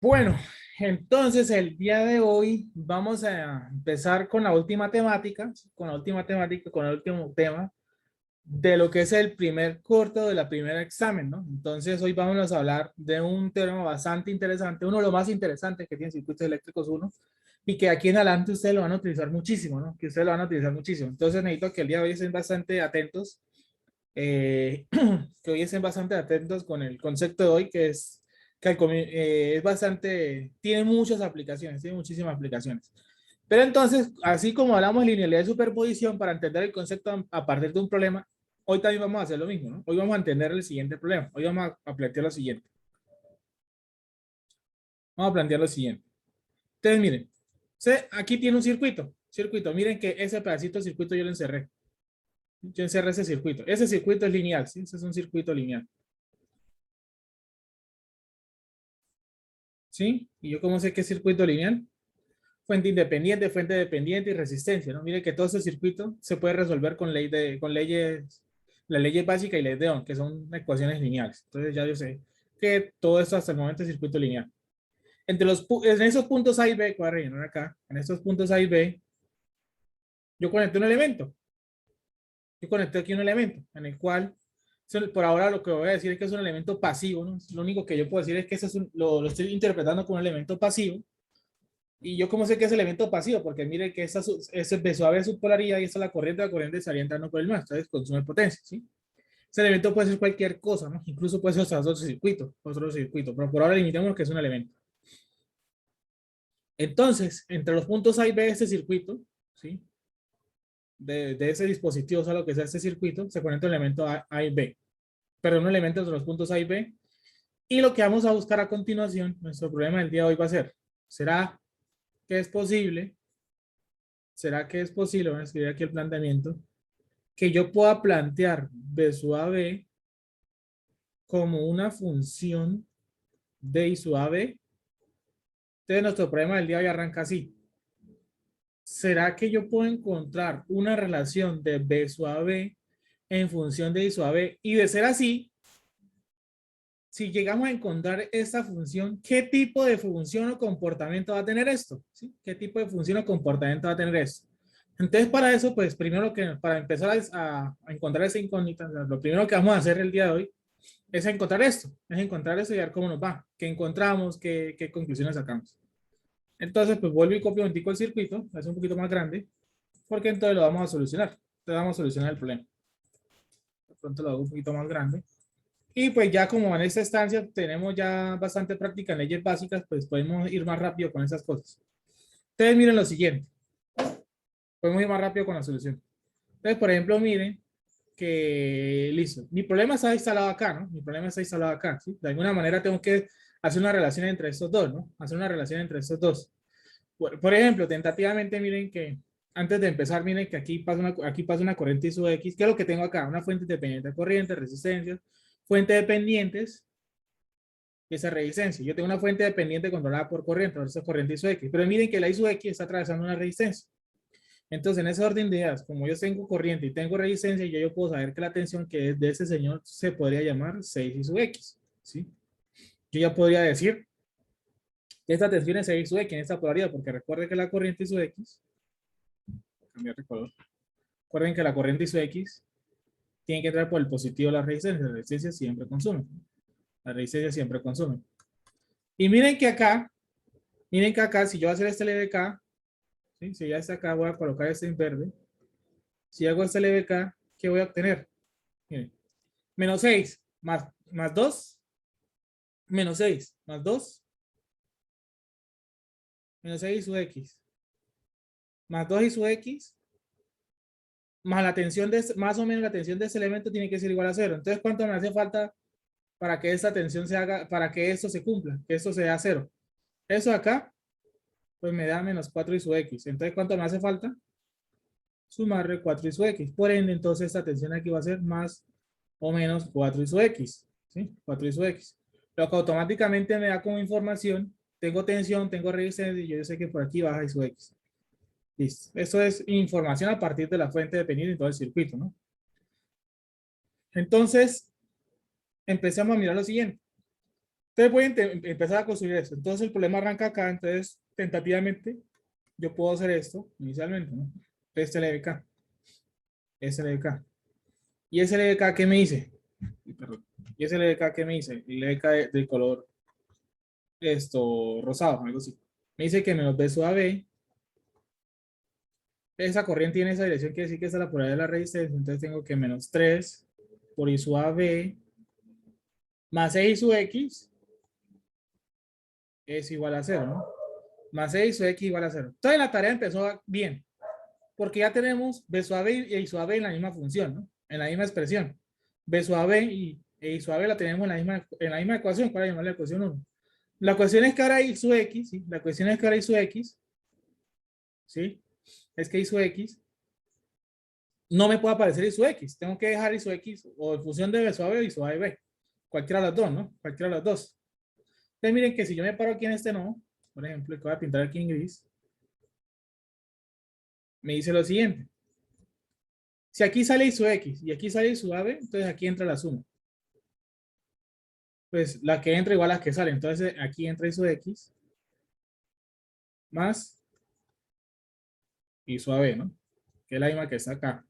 Bueno, entonces el día de hoy vamos a empezar con el último tema de lo que es el primer corto de la primera examen, ¿no? Entonces hoy vamos a hablar de un tema bastante interesante, uno de los más interesantes que tiene circuitos eléctricos uno, y que aquí en adelante ustedes lo van a utilizar muchísimo, ¿no? Que ustedes lo van a utilizar muchísimo. Entonces necesito que el día de hoy estén bastante atentos, eh, que hoy estén bastante atentos con el concepto de hoy, que es que es bastante, tiene muchas aplicaciones, tiene muchísimas aplicaciones. Pero entonces, así como hablamos de linealidad de superposición para entender el concepto a partir de un problema, hoy también vamos a hacer lo mismo, ¿no? Hoy vamos a entender el siguiente problema. Hoy vamos a plantear lo siguiente. Vamos a plantear lo siguiente. Entonces, miren, aquí tiene un circuito. Miren que ese pedacito de circuito yo lo encerré. Yo encerré ese circuito. Ese circuito es lineal, ¿sí? Ese es un circuito lineal. ¿Sí? ¿Y yo cómo sé qué es circuito lineal? Fuente dependiente y resistencia, ¿no? Mire que todo ese circuito se puede resolver con leyes, las leyes básicas y leyes de Ohm, que son ecuaciones lineales. Entonces ya yo sé que todo esto hasta el momento es circuito lineal. En esos puntos A y B, que voy a rellenar acá, en estos puntos A y B, yo conecté un elemento. Yo conecté aquí un elemento en el cual, por ahora lo que voy a decir es que es un elemento pasivo, ¿no? Lo único que yo puedo decir es que lo estoy interpretando como un elemento pasivo. Y yo como sé que es elemento pasivo, porque mire que ese B suave es su polaridad y esta es la corriente estaría entrando por el más, entonces consume potencia, ¿sí? Ese elemento puede ser cualquier cosa, ¿no? Incluso puede ser otro circuito, pero por ahora limitamos que es un elemento. Entonces, entre los puntos A y B de este circuito, ¿sí? De ese dispositivo, o sea, lo que sea este circuito, se conecta un elemento A y B, pero un elemento entre los puntos A y B. Y lo que vamos a buscar a continuación, nuestro problema del día de hoy va a ser, ¿será que es posible? ¿Será que es posible? Voy a escribir aquí el planteamiento que yo pueda plantear B sub a B como una función de I sub a B. Entonces nuestro problema del día de hoy arranca así. ¿Será que yo puedo encontrar una relación de B sub a B en función de I sub a B? Y de ser así, si llegamos a encontrar esta función, ¿qué tipo de función o comportamiento va a tener esto? ¿Sí? ¿Qué tipo de función o comportamiento va a tener esto? Entonces, para eso, pues primero para empezar a encontrar esa incógnita, lo primero que vamos a hacer el día de hoy es encontrar esto y ver cómo nos va, qué encontramos, qué conclusiones sacamos. Entonces, pues vuelvo y copio un tico el circuito, es un poquito más grande, porque entonces lo vamos a solucionar. Entonces vamos a solucionar el problema. De pronto lo hago un poquito más grande. Y pues ya como en esta estancia tenemos ya bastante práctica en leyes básicas, pues podemos ir más rápido con esas cosas. Entonces miren lo siguiente, podemos ir más rápido con la solución. Entonces, por ejemplo, miren que, listo, mi problema está instalado acá, ¿no? Mi problema está instalado acá, ¿sí? De alguna manera tengo que hacer una relación entre estos dos, ¿no? Hacer una relación entre estos dos. Por ejemplo, tentativamente, miren que antes de empezar, miren que aquí pasa una corriente I sub X. ¿Qué es lo que tengo acá? Una fuente independiente de corriente, resistencias, fuente dependientes y esa resistencia. Yo tengo una fuente dependiente controlada por corriente, esa corriente I sub X. Pero miren que la I sub X está atravesando una resistencia. Entonces, en ese orden de ideas, como yo tengo corriente y tengo resistencia, yo puedo saber que la tensión que es de ese señor se podría llamar 6 I sub X, ¿sí? Yo ya podría decir que esta tensión es 6 I sub X en esta polaridad, porque recuerden que la corriente I sub X, cambiar de color, recuerden que la corriente I sub X tiene que entrar por el positivo de la resistencia siempre consume. La resistencia siempre consume. Y miren que acá, si yo voy a hacer este LDK, ¿sí? Si ya está acá, voy a colocar este en verde. Si hago este LDK, ¿qué voy a obtener? Miren, menos 6 más 2, menos 6 más 2, menos 6 y sub x, más 2 y sub x, más la tensión más o menos la tensión de ese elemento tiene que ser igual a 0. Entonces, ¿cuánto me hace falta para que esta tensión se haga, para que esto se cumpla, que esto sea 0? Eso acá, pues me da menos 4 y sub x. Entonces, ¿cuánto me hace falta? Sumarle 4 y sub x. Por ende, entonces esta tensión aquí va a ser más o menos 4 y sub x. ¿Sí? 4 y sub x. Lo que automáticamente me da como información, tengo tensión, tengo resistencia y yo sé que por aquí baja y sub x. Listo. Eso es información a partir de la fuente dependiente de todo el circuito, ¿no? Entonces, empecemos a mirar lo siguiente. Entonces voy a empezar a construir esto. Entonces el problema arranca acá. Entonces, tentativamente, yo puedo hacer esto inicialmente, ¿no? Este LBK. Este LBK. ¿Y ese LBK qué me dice? Perdón. ¿Y ese LBK qué me dice? El LBK del color esto rosado, algo así. Me dice que menos B sub AB. Esa corriente tiene esa dirección, quiere decir que esa es la polaridad de la resistencia. Entonces tengo que menos 3 por I sub AB más E I sub X es igual a 0, ¿no? Más E I sub X igual a 0. Entonces la tarea empezó bien, porque ya tenemos B sub AB y E I sub AB en la misma función, ¿no? En la misma expresión. B sub AB y E I sub AB la tenemos en la misma ecuación. ¿Cuál es la ecuación 1? La cuestión es que ahora I sub X, ¿sí? La cuestión es que ahora I sub X, ¿sí? Es que I sub X no me puede aparecer I sub X. Tengo que dejar I sub X o en función de B sub AB o I sub AB. Cualquiera de las dos, ¿no? Cualquiera de las dos. Entonces miren que si yo me paro aquí en este nodo, por ejemplo, que voy a pintar aquí en gris, me dice lo siguiente. Si aquí sale I sub X y aquí sale I sub AB, entonces aquí entra la suma. Pues la que entra igual a las que sale. Entonces aquí entra I sub X más I sub AB, ¿no? Que es la misma que está acá.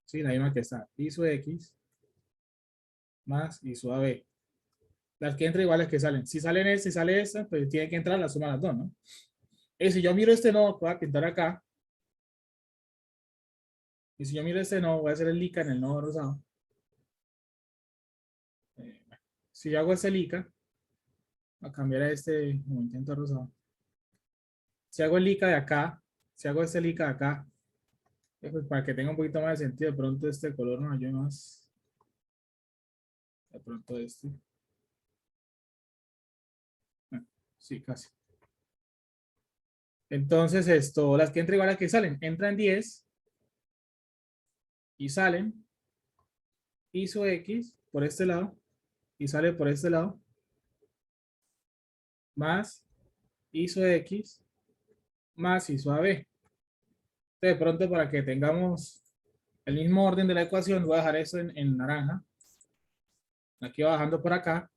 Sí, la misma que está. I sub X más I sub AB. Las que entran iguales que salen. Si salen esta y sale esta, pues tiene que entrar la suma de las dos, ¿no? Y si yo miro este nodo, voy a pintar acá. Y si yo miro este nodo, voy a hacer el lica en el nodo rosado. Si yo hago este lica, voy a cambiar a este como intento rosado. Si hago el lica de acá, si hago este lica de acá, pues para que tenga un poquito más de sentido, de pronto este color nos ayude más. De pronto este. Sí, casi. Entonces, esto, las que entran igual a las que salen. Entran 10 y salen I sub X por este lado y sale por este lado más I sub X más I sub AB. Entonces, de pronto, para que tengamos el mismo orden de la ecuación, voy a dejar eso en naranja. Aquí va bajando por acá.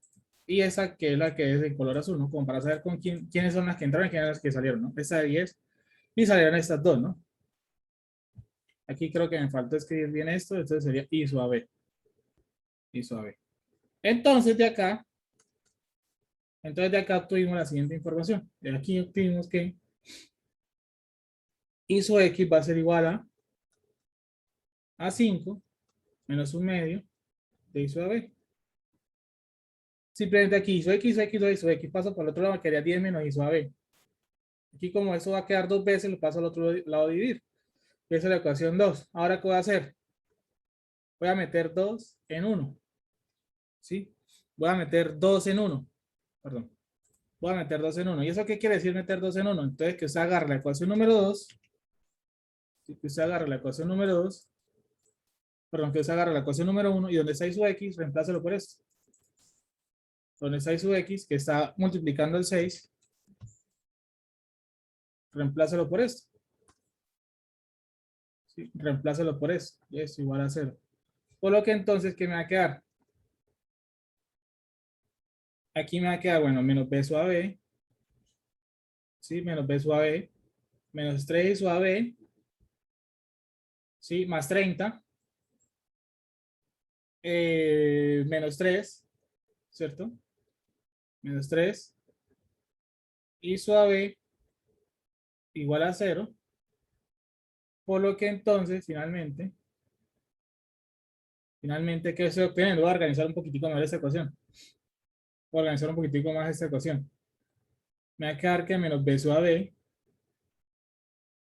Y esa que es la que es en color azul, ¿no? Como para saber con quiénes son las que entraron y quiénes son las que salieron, ¿no? Esta de 10 y salieron estas dos, ¿no? Aquí creo que me faltó escribir bien esto, entonces sería I sub AB. I sub AB. Entonces de acá obtuvimos la siguiente información. De aquí obtuvimos que I sub X va a ser igual a 5 menos un medio de I sub AB. Simplemente aquí I sub X, I sub X, I sub X paso por el otro lado, me quedaría 10 menos I sub AB. Aquí como eso va a quedar dos veces, lo paso al otro lado a dividir. Esa es la ecuación 2. Ahora, ¿qué voy a hacer? Voy a meter 2 en 1. ¿Sí? Voy a meter 2 en 1. Perdón. Voy a meter 2 en 1. ¿Y eso qué quiere decir meter 2 en 1? Entonces, que usted agarre la ecuación número 2. Que usted agarre la ecuación número 2. Perdón, que usted agarre la ecuación número 1 y donde está I sub X, reemplácelo por esto. Donde está I sub X, que está multiplicando el 6, reemplácelo por esto. ¿Sí? Reemplácelo por esto. Y es igual a 0. Por lo que entonces, ¿qué me va a quedar? Aquí me va a quedar, bueno, menos B sub AB. ¿Sí? Menos B sub AB. Menos 3 sub AB. ¿Sí? Más 30. Menos 3. ¿Cierto? Menos 3. Y sub AB igual a 0. Por lo que entonces, finalmente, ¿qué se obtiene? Voy a organizar un poquitico más esta ecuación. Voy a organizar un poquitico más esta ecuación. Me va a quedar que menos B sub AB,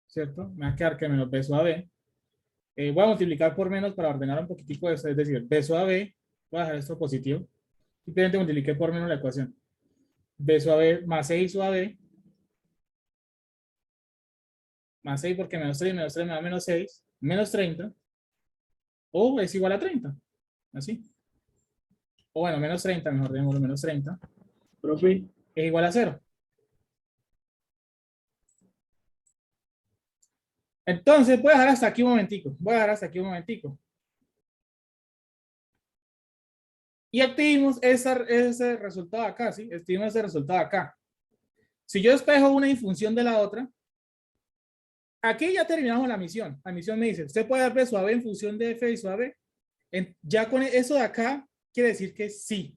¿cierto? Me va a quedar que menos B sub AB. Voy a multiplicar por menos para ordenar un poquitico esto, es decir, B sub AB, voy a dejar esto positivo. Simplemente multipliqué por menos la ecuación. B sub AB más 6 sub AB, más 6 porque menos 3 me da menos 6, menos 30, o es igual a 30, así. O bueno, menos 30, mejor digamos menos 30, profe, es igual a 0. Entonces, voy a dejar hasta aquí un momentico. Voy a dejar hasta aquí un momentico. Y obtuvimos ese resultado acá, ¿sí? Obtuvimos ese resultado acá. Si yo despejo una en función de la otra, aquí ya terminamos la misión. La misión me dice, usted puede dar B sub A en función de F y sub B. Ya con eso de acá, quiere decir que sí.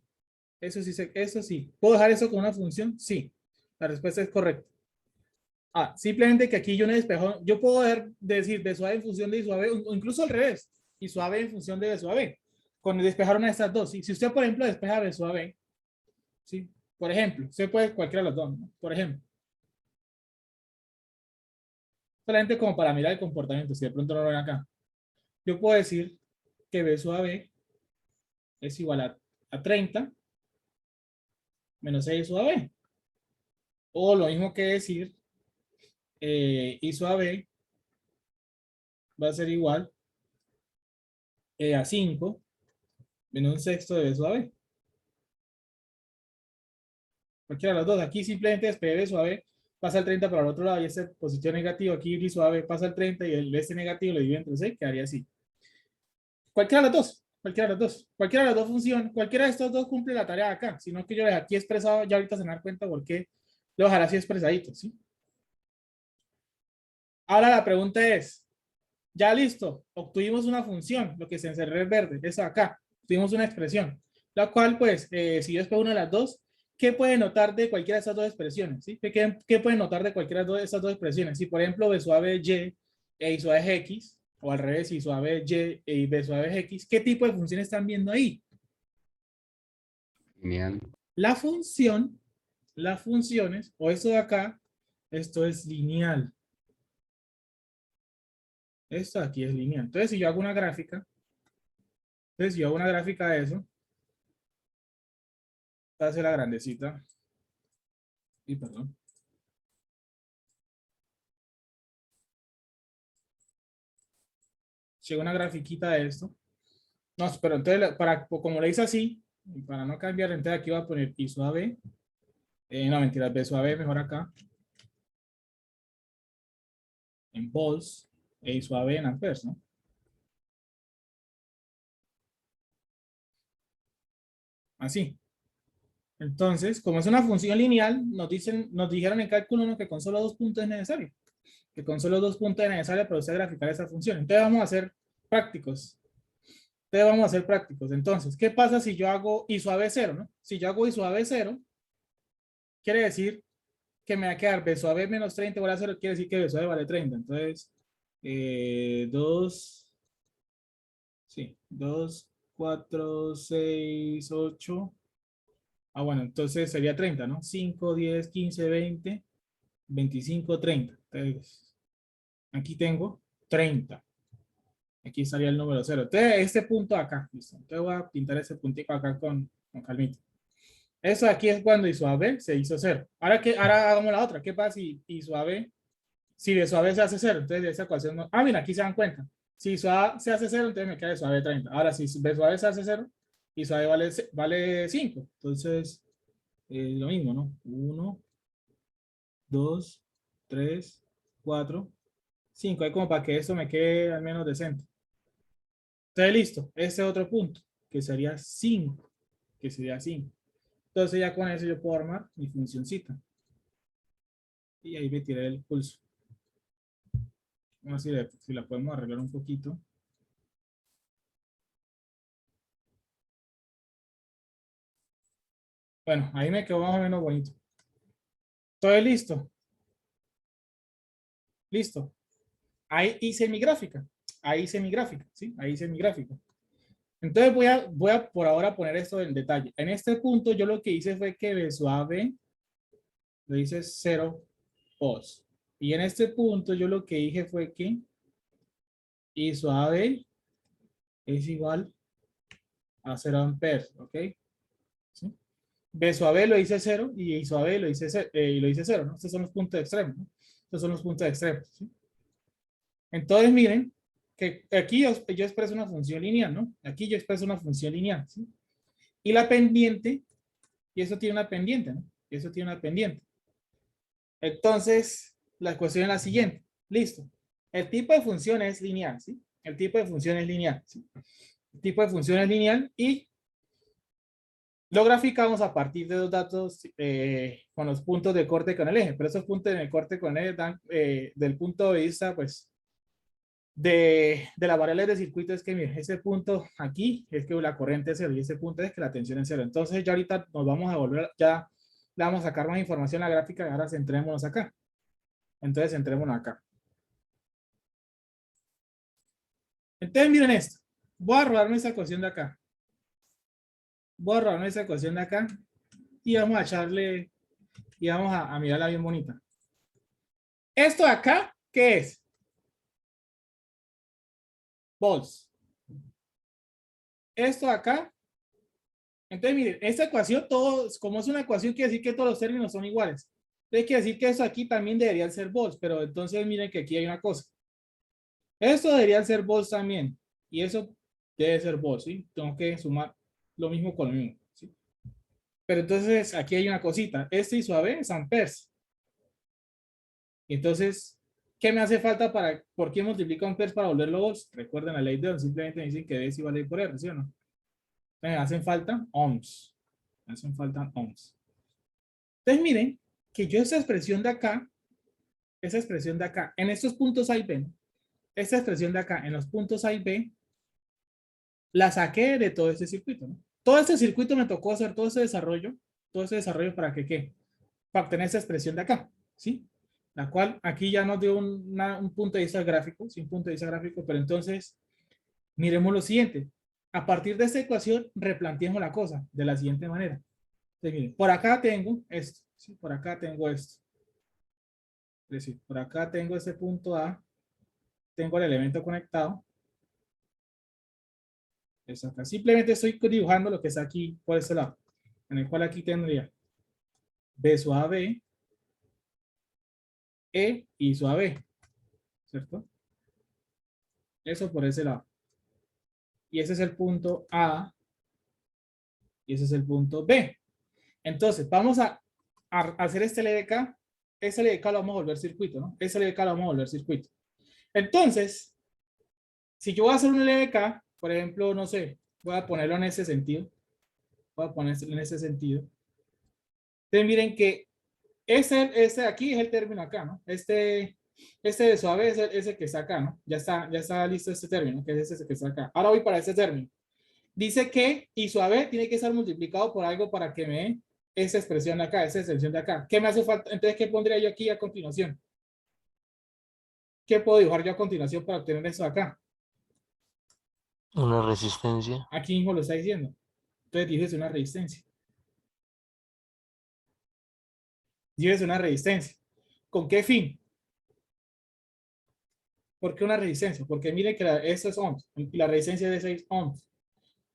Eso sí, eso sí. ¿Puedo dejar eso con una función? Sí. La respuesta es correcta. Ah, simplemente que aquí yo no despejo. Yo puedo decir B sub A en función de I sub B, o incluso al revés. I sub B en función de B sub B. Con despejar una de estas dos. ¿Sí? Si usted, por ejemplo, despeja B sub B, ¿sí? Por ejemplo, usted puede cualquiera de los dos, ¿no? Por ejemplo. Solamente como para mirar el comportamiento, si de pronto no lo ven acá. Yo puedo decir que B sub B es igual a 30 menos 6 sub B. O lo mismo que decir I sub B va a ser igual a 5 menos un sexto de B sub B. Cualquiera de los dos. Aquí simplemente despegué B sub B, pasa el 30 para el otro lado y este positivo negativo. Aquí I sub B pasa el 30 y el este negativo lo divide entre 6, quedaría así. Cualquiera de los dos. Cualquiera de los dos. Cualquiera de las dos funciones. Cualquiera de estos dos cumple la tarea de acá. Sino que yo les aquí expresado, ya ahorita se dan cuenta por qué lo dejaré así expresadito, ¿sí? Ahora la pregunta es, ya listo, obtuvimos una función, lo que se encerró en verde, eso acá, tuvimos una expresión, la cual pues, si yo escojo una de las dos, ¿qué puede notar de cualquiera de esas dos expresiones? ¿Sí? ¿Qué puede notar de cualquiera de esas dos expresiones? Si por ejemplo B suave Y e I suave X, o al revés, I suave Y e B suave X, ¿qué tipo de función están viendo ahí? Lineal. La función, las funciones, o esto de acá, esto es lineal. Esto aquí es lineal. Entonces, si yo hago una gráfica, entonces, si yo hago una gráfica de eso, esta va a ser la grandecita. Y perdón. Si hago una grafiquita de esto. No, pero entonces, como le hice así, y para no cambiar, entonces aquí voy a poner I suave. No, mentira, B suave, mejor acá. En volts. E I suave en amperes, ¿no? Así. Entonces, como es una función lineal, nos dijeron en cálculo 1 que con solo 2 puntos es necesario. Que con solo 2 puntos es necesario para usted graficar esa función. Entonces vamos a hacer prácticos. Entonces, ¿qué pasa si yo hago I suave 0, ¿no? Si yo hago I suave 0, quiere decir que me va a quedar B suave menos 30 igual a 0, quiere decir que B suave vale 30. Entonces, 2, sí, 2, 4, 6, 8. Ah, bueno, entonces sería 30, ¿no? 5, 10, 15, 20, 25, 30. Entonces, aquí tengo 30. Aquí estaría el número 0. Entonces, este punto acá, listo. Entonces voy a pintar ese puntito acá con calmita. Eso aquí es cuando I suave se hizo 0. Ahora hagamos la otra. ¿Qué pasa si I suave, si de suave se hace 0? Entonces, de esa ecuación no. Ah, mira, aquí se dan cuenta. Si suave se hace 0, entonces me queda de suave 30. Ahora, si de suave se hace 0, I suave vale 5. Entonces, lo mismo, ¿no? 1, 2, 3, 4, 5. Ahí como para que esto me quede al menos decente. Entonces, listo. Este otro punto, que sería 5. Que sería 5. Entonces, ya con eso yo puedo armar mi funcioncita. Y ahí me tiré el pulso. Vamos a ver si la podemos arreglar un poquito. Bueno, ahí me quedó más o menos bonito. Todo listo. Listo. Ahí hice mi gráfica. Ahí hice mi gráfica. ¿Sí? Ahí hice mi gráfica. Entonces voy a por ahora poner esto en detalle. En este punto yo lo que hice fue que B suave lo hice 0 oz. Y en este punto yo lo que dije fue que I suave es igual a 0 amperes. ¿Ok? ¿Sí? B suave lo hice 0 y I suave lo hice 0, ¿no? Estos son los puntos extremos, ¿no? Estos son los puntos extremos, ¿sí? Entonces, miren, que aquí yo expreso una función lineal, ¿no? Aquí yo expreso una función lineal, ¿sí? Y la pendiente, y eso tiene una pendiente, ¿no? Y eso tiene una pendiente. Entonces, la cuestión es la siguiente. Listo. El tipo de función es lineal, ¿sí? El tipo de función es lineal, ¿sí? El tipo de función es lineal y Lo graficamos a partir de los datos con los puntos de corte con el eje, pero esos puntos en el corte con el eje dan, del punto de vista, pues, de las variables de circuito es que, mire, ese punto aquí es que la corriente es cero y ese punto es que la tensión es cero. Entonces ya ahorita nos vamos a volver, ya le vamos a sacar más información a la gráfica y ahora centrémonos acá. Entonces centrémonos acá. Entonces miren esto. Voy a robarme esa ecuación de acá. Voy a robarme esa ecuación de acá y vamos a echarle, y vamos a mirarla bien bonita. Esto de acá, ¿qué es? Volts. Esto de acá. Entonces, miren, esta ecuación, como es una ecuación, quiere decir que todos los términos son iguales. Entonces, quiere decir que eso aquí también debería ser volts, pero entonces miren que aquí hay una cosa. Esto debería ser volts también, y eso debe ser volts, ¿sí? Tengo que sumar lo mismo con lo mismo, ¿sí? Pero entonces aquí hay una cosita. Este y su AB es amperes. Entonces, ¿qué me hace falta para, por qué multiplico amperes para volverlo volts? Recuerden la ley de Ohm, simplemente me dicen que D es igual a I por R, ¿sí o no? Me hacen falta ohms. Me hacen falta ohms. Entonces, miren que yo esa expresión de acá, en estos puntos A y B, ¿no? Esta expresión de acá, en los puntos A y B, la saqué de todo este circuito, ¿no? Todo este circuito me tocó hacer todo ese desarrollo para que, ¿qué? Para obtener esa expresión de acá, ¿sí? La cual aquí ya nos dio un punto de vista gráfico, sin punto de vista gráfico, pero entonces, miremos lo siguiente. A partir de esta ecuación, replanteemos la cosa de la siguiente manera. Entonces, miren, por acá tengo esto, ¿sí? Por acá tengo esto. Es decir, por acá tengo ese punto A, tengo el elemento conectado. Eso acá. Simplemente estoy dibujando lo que está aquí por este lado, en el cual aquí tendría B su AB, E y su AB, ¿cierto? Eso por ese lado. Y ese es el punto A y ese es el punto B. Entonces, vamos a hacer este LDK. Ese LDK lo vamos a volver circuito, ¿no? Ese LDK lo vamos a volver circuito. Entonces, si yo voy a hacer un LDK, por ejemplo, no sé, voy a ponerlo en ese sentido. Voy a ponerlo en ese sentido. Entonces, miren que este de aquí es el término acá, ¿no? Este de suave es el que está acá, ¿no? Ya está listo este término, que es ese que está acá. Ahora voy para este término. Dice que y suave tiene que ser multiplicado por algo para que me dé esa expresión de acá, esa extensión de acá. ¿Qué me hace falta? Entonces, ¿qué pondría yo aquí a continuación? ¿Qué puedo dibujar yo a continuación para obtener eso de acá? Una resistencia. Aquí mismo lo está diciendo. Entonces, dices una resistencia. Dices una resistencia. ¿Con qué fin? ¿Por qué una resistencia? Porque miren que eso es ohms y la resistencia es de 6 ohms.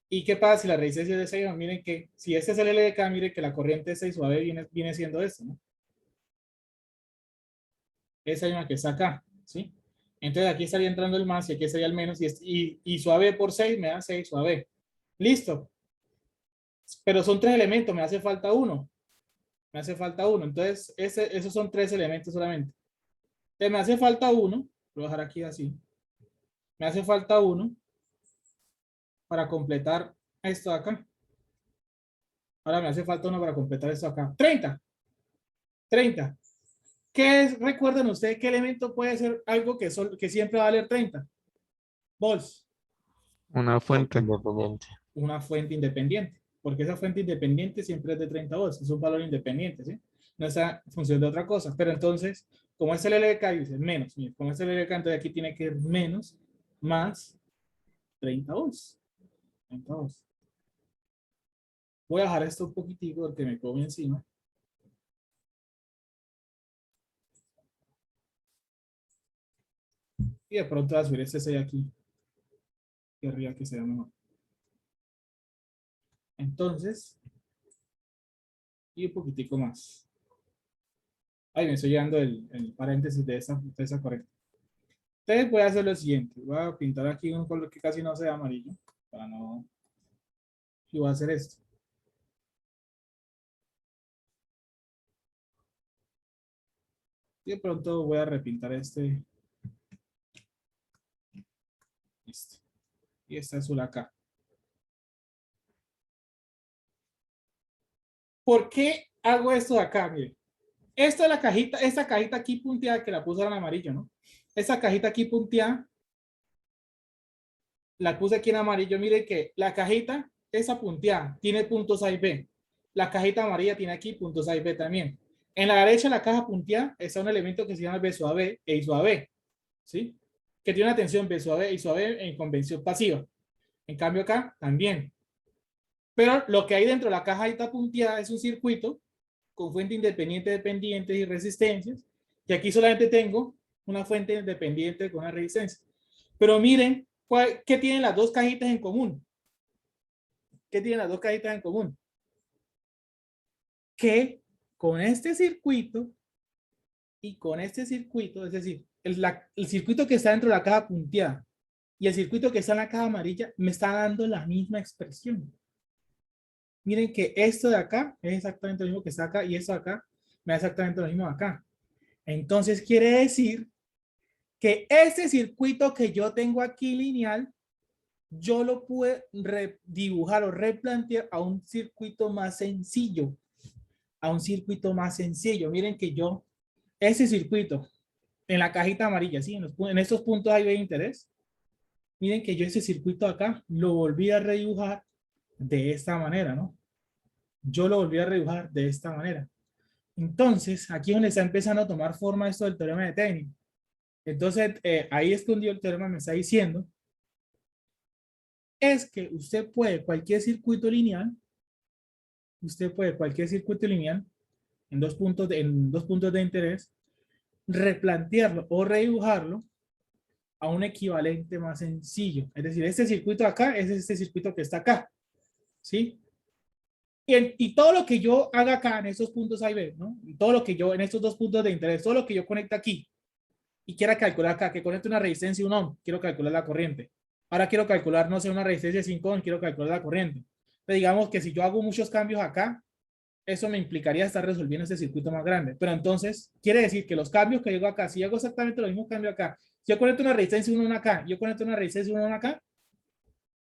¿Y qué pasa si la resistencia es de 6 ohms? Miren que si este es el LDK, miren que la corriente de 6 suave viene siendo esto, ¿no? Esa es una que está acá, ¿sí? Entonces aquí estaría entrando el más y aquí estaría el menos y suave por 6 me da 6 suave. Listo. Pero son tres elementos, me hace falta uno. Me hace falta uno. Entonces, esos son tres elementos solamente. Entonces, me hace falta uno. Lo voy a dejar aquí así. Me hace falta uno para completar esto de acá. Ahora me hace falta uno para completar esto acá. 30. 30. ¿Qué es? Recuerden ustedes qué elemento puede ser algo que siempre va a valer 30. Volts. Una fuente. Independiente. Una fuente independiente. Porque esa fuente independiente siempre es de 30 volts. Es un valor independiente, ¿sí? No es en función de otra cosa. Pero entonces, como es el LDK, dice menos. Como es el LDK, entonces aquí tiene que ir menos más 30 volts. 30 volts. Voy a bajar esto un poquitico porque me come encima. Y de pronto voy a subir este 6 aquí. Querría que sea mejor. Entonces, y un poquitico más. Ahí me estoy llevando el paréntesis de esa correcta. Entonces voy a hacer lo siguiente. Voy a pintar aquí un color que casi no sea amarillo. Para no... Y voy a hacer esto. Y de pronto voy a repintar este. Listo. Y este azul acá. ¿Por qué hago esto de acá? Mire, esto es la cajita, esta cajita aquí punteada que la puse en amarillo, ¿no? Esta cajita aquí punteada, la puse aquí en amarillo. Mire que la cajita, esa punteada, tiene puntos A y B. La cajita amarilla tiene aquí puntos A y B también. En la derecha, la caja punteada está un elemento que se llama B sub B e I sub B, ¿sí? Que tiene una tensión B sub B e I sub B en convención pasiva. En cambio acá también. Pero lo que hay dentro de la cajita punteada es un circuito con fuente independiente, dependientes y resistencias. Y aquí solamente tengo una fuente independiente con una resistencia. Pero miren, ¿qué tienen las dos cajitas en común? ¿Qué tienen las dos cajitas en común? Que con este circuito y con este circuito, es decir, el circuito que está dentro de la caja punteada y el circuito que está en la caja amarilla, me está dando la misma expresión. Miren que esto de acá es exactamente lo mismo que está acá y esto de acá me da exactamente lo mismo de acá. Entonces quiere decir que este circuito que yo tengo aquí lineal, yo lo pude dibujar o replantear a un circuito más sencillo. A un circuito más sencillo. Miren que yo, ese circuito en la cajita amarilla, ¿sí? En estos puntos hay de interés. Miren que yo ese circuito acá lo volví a redibujar de esta manera, ¿no? Yo lo volví a redibujar de esta manera. Entonces, aquí es donde está empezando a tomar forma esto del teorema de Thevenin. Entonces, ahí es donde el teorema me está diciendo es que usted puede cualquier circuito lineal, en dos puntos de interés, replantearlo o redibujarlo a un equivalente más sencillo. Es decir, este circuito acá es este circuito que está acá, ¿sí? Y todo lo que yo haga acá en estos puntos A y B, ¿no? Y todo lo que yo en estos dos puntos de interés, todo lo que yo conecte aquí y quiera calcular acá, que conecte una resistencia y un ohm, quiero calcular la corriente. Ahora quiero calcular, no sé, una resistencia de 5 ohm, quiero calcular la corriente. Pero digamos que si yo hago muchos cambios acá, eso me implicaría estar resolviendo este circuito más grande. Pero entonces, quiere decir que los cambios que hago acá, si hago exactamente los mismos cambios acá, si yo conecto una resistencia 1 acá, yo conecto una resistencia 1 acá,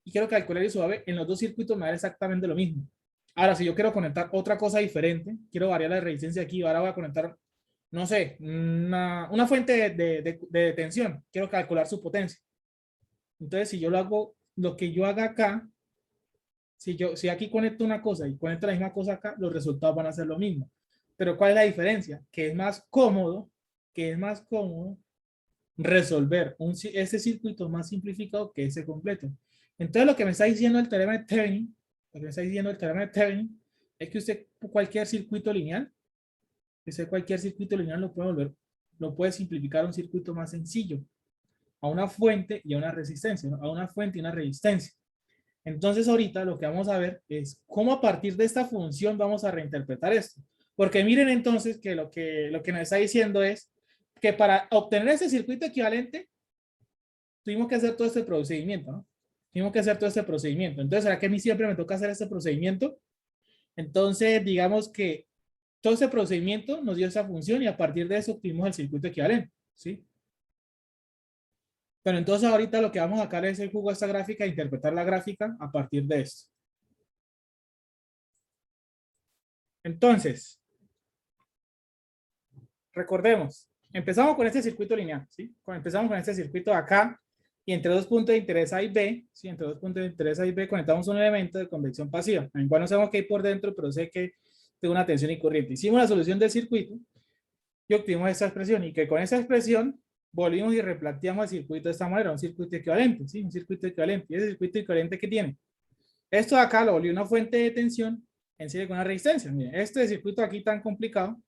y quiero calcular eso suave, en los dos circuitos me da exactamente lo mismo. Ahora, si yo quiero conectar otra cosa diferente, quiero variar la resistencia aquí, ahora voy a conectar, no sé, una fuente de tensión, quiero calcular su potencia. Entonces, si yo lo hago, lo que yo haga acá, si aquí conecto una cosa y conecto la misma cosa acá, los resultados van a ser lo mismo. Pero ¿cuál es la diferencia? Que es más cómodo resolver ese circuito más simplificado que ese completo. Entonces, lo que me está diciendo el teorema de Thevenin, es que usted cualquier circuito lineal lo puede simplificar a un circuito más sencillo, a una fuente y a una resistencia, ¿no? A una fuente y una resistencia. Entonces ahorita lo que vamos a ver es cómo a partir de esta función vamos a reinterpretar esto. Porque miren entonces que lo que nos está diciendo es que para obtener ese circuito equivalente tuvimos que hacer todo este procedimiento, ¿no? Tuvimos que hacer todo este procedimiento. Entonces, ¿será que a mí siempre me toca hacer este procedimiento? Entonces, digamos que todo ese procedimiento nos dio esa función y a partir de eso obtuvimos el circuito equivalente, ¿sí? Pero entonces ahorita lo que vamos a sacar es el jugo de esta gráfica e interpretar la gráfica a partir de esto. Entonces, recordemos, empezamos con este circuito lineal, ¿sí? Empezamos con este circuito de acá y entre dos puntos de interés A y B, ¿sí? Entre dos puntos de interés A y B conectamos un elemento de convección pasiva. Igual no sabemos qué hay por dentro, pero sé que tengo una tensión y corriente. Hicimos la solución del circuito y obtuvimos esta expresión y que con esa expresión volvimos y replanteamos el circuito de esta manera, un circuito equivalente, ¿sí? Un circuito equivalente. ¿Y ese circuito equivalente qué tiene? Esto de acá lo volvió una fuente de tensión en serie con una resistencia. Miren, este circuito aquí tan complicado,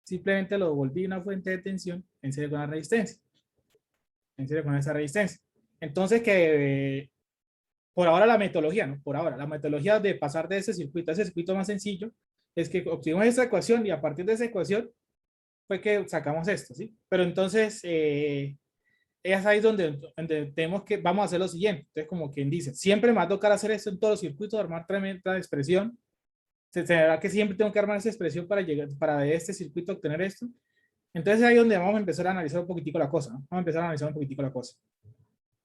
simplemente lo volví una fuente de tensión en serie con una resistencia. En serie con esa resistencia. Entonces, que por ahora la metodología, ¿no? Por ahora, la metodología de pasar de ese circuito a ese circuito más sencillo es que obtuvimos esta ecuación y a partir de esa ecuación fue que sacamos esto, ¿sí? Pero entonces, es ahí donde tenemos que, vamos a hacer lo siguiente. Entonces, como quien dice, siempre me va a tocar hacer esto en todos los circuitos, armar tremenda expresión. ¿Se verá que siempre tengo que armar esa expresión para llegar, para de este circuito obtener esto? Entonces, ahí es donde vamos a empezar a analizar un poquitico la cosa, ¿no? Vamos a empezar a analizar un poquitico la cosa.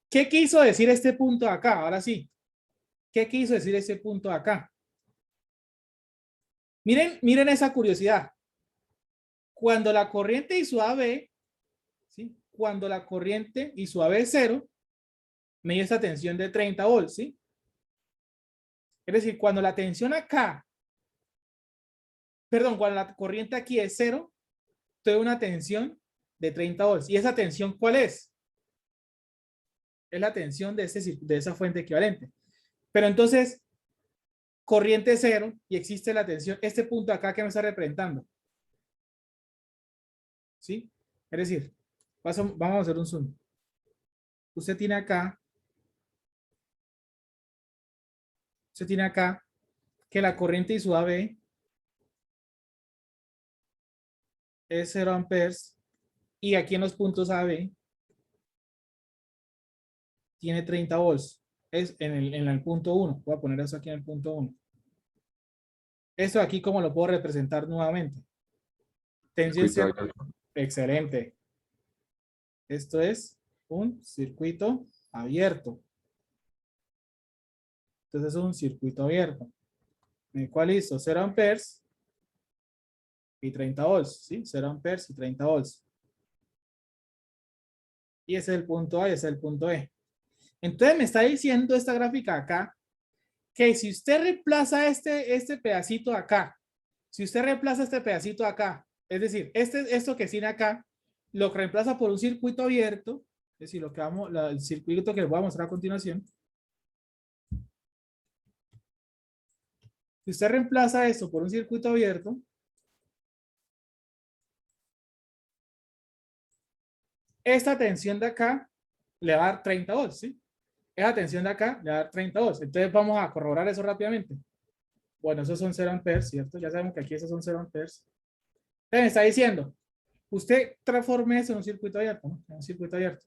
¿Qué quiso decir este punto de acá? Ahora sí. ¿Qué quiso decir este punto de acá? Miren esa curiosidad. Cuando la corriente y su AB, ¿sí? Cuando la corriente y su AB es 0, me dio esta tensión de 30 volts, ¿sí? Es decir, cuando la tensión acá, perdón, cuando la corriente aquí es 0, tengo una tensión de 30 volts. ¿Y esa tensión cuál es? Es la tensión de esa fuente equivalente. Pero entonces, corriente 0 y existe la tensión, este punto acá que me está representando. ¿Sí? Es decir, vamos a hacer un zoom. Usted tiene acá que la corriente y su AB es 0 amperes y aquí en los puntos AB tiene 30 volts. Es en el punto 1. Voy a poner eso aquí en el punto 1. Esto aquí, ¿cómo lo puedo representar nuevamente? Tensión Circuito 0. abierto. Excelente. Esto es un circuito abierto. Entonces es un circuito abierto. En el cual hizo 0 amperes y 30 volts. ¿Sí? 0 amperes y 30 volts. Y ese es el punto A y ese es el punto E. Entonces me está diciendo esta gráfica acá que si usted reemplaza este pedacito acá, si usted reemplaza este pedacito acá, es decir, esto que tiene acá, lo reemplaza por un circuito abierto, es decir, el circuito que les voy a mostrar a continuación. Si usted reemplaza esto por un circuito abierto, esta tensión de acá le va a dar 30 volts, ¿sí? Esa tensión de acá le va a dar 30 volts. Entonces vamos a corroborar eso rápidamente. Bueno, esos son 0 amperes, ¿cierto? Ya sabemos que aquí esos son 0 amperes. Entonces me está diciendo, usted transforme eso en un circuito abierto, ¿no? En un circuito abierto.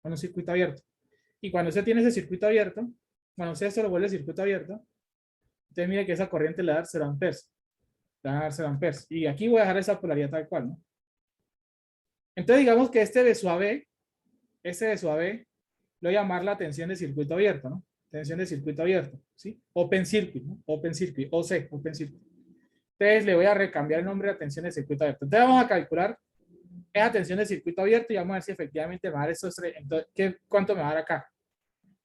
En un circuito abierto. Y cuando usted tiene ese circuito abierto, cuando usted se lo vuelve circuito abierto, entonces mire que esa corriente le va a dar 0 amperes. Le va a dar 0 amperes. Y aquí voy a dejar esa polaridad tal cual, ¿no? Entonces digamos que este de su AB, lo voy a llamar la tensión de circuito abierto, ¿no? Tensión de circuito abierto, ¿sí? Open circuit, ¿no? Open circuit, OC, open circuit. Entonces le voy a recambiar el nombre de tensión de circuito abierto. Entonces vamos a calcular esa tensión de circuito abierto y vamos a ver si efectivamente me va a dar estos tres. Entonces, ¿cuánto me va a dar acá?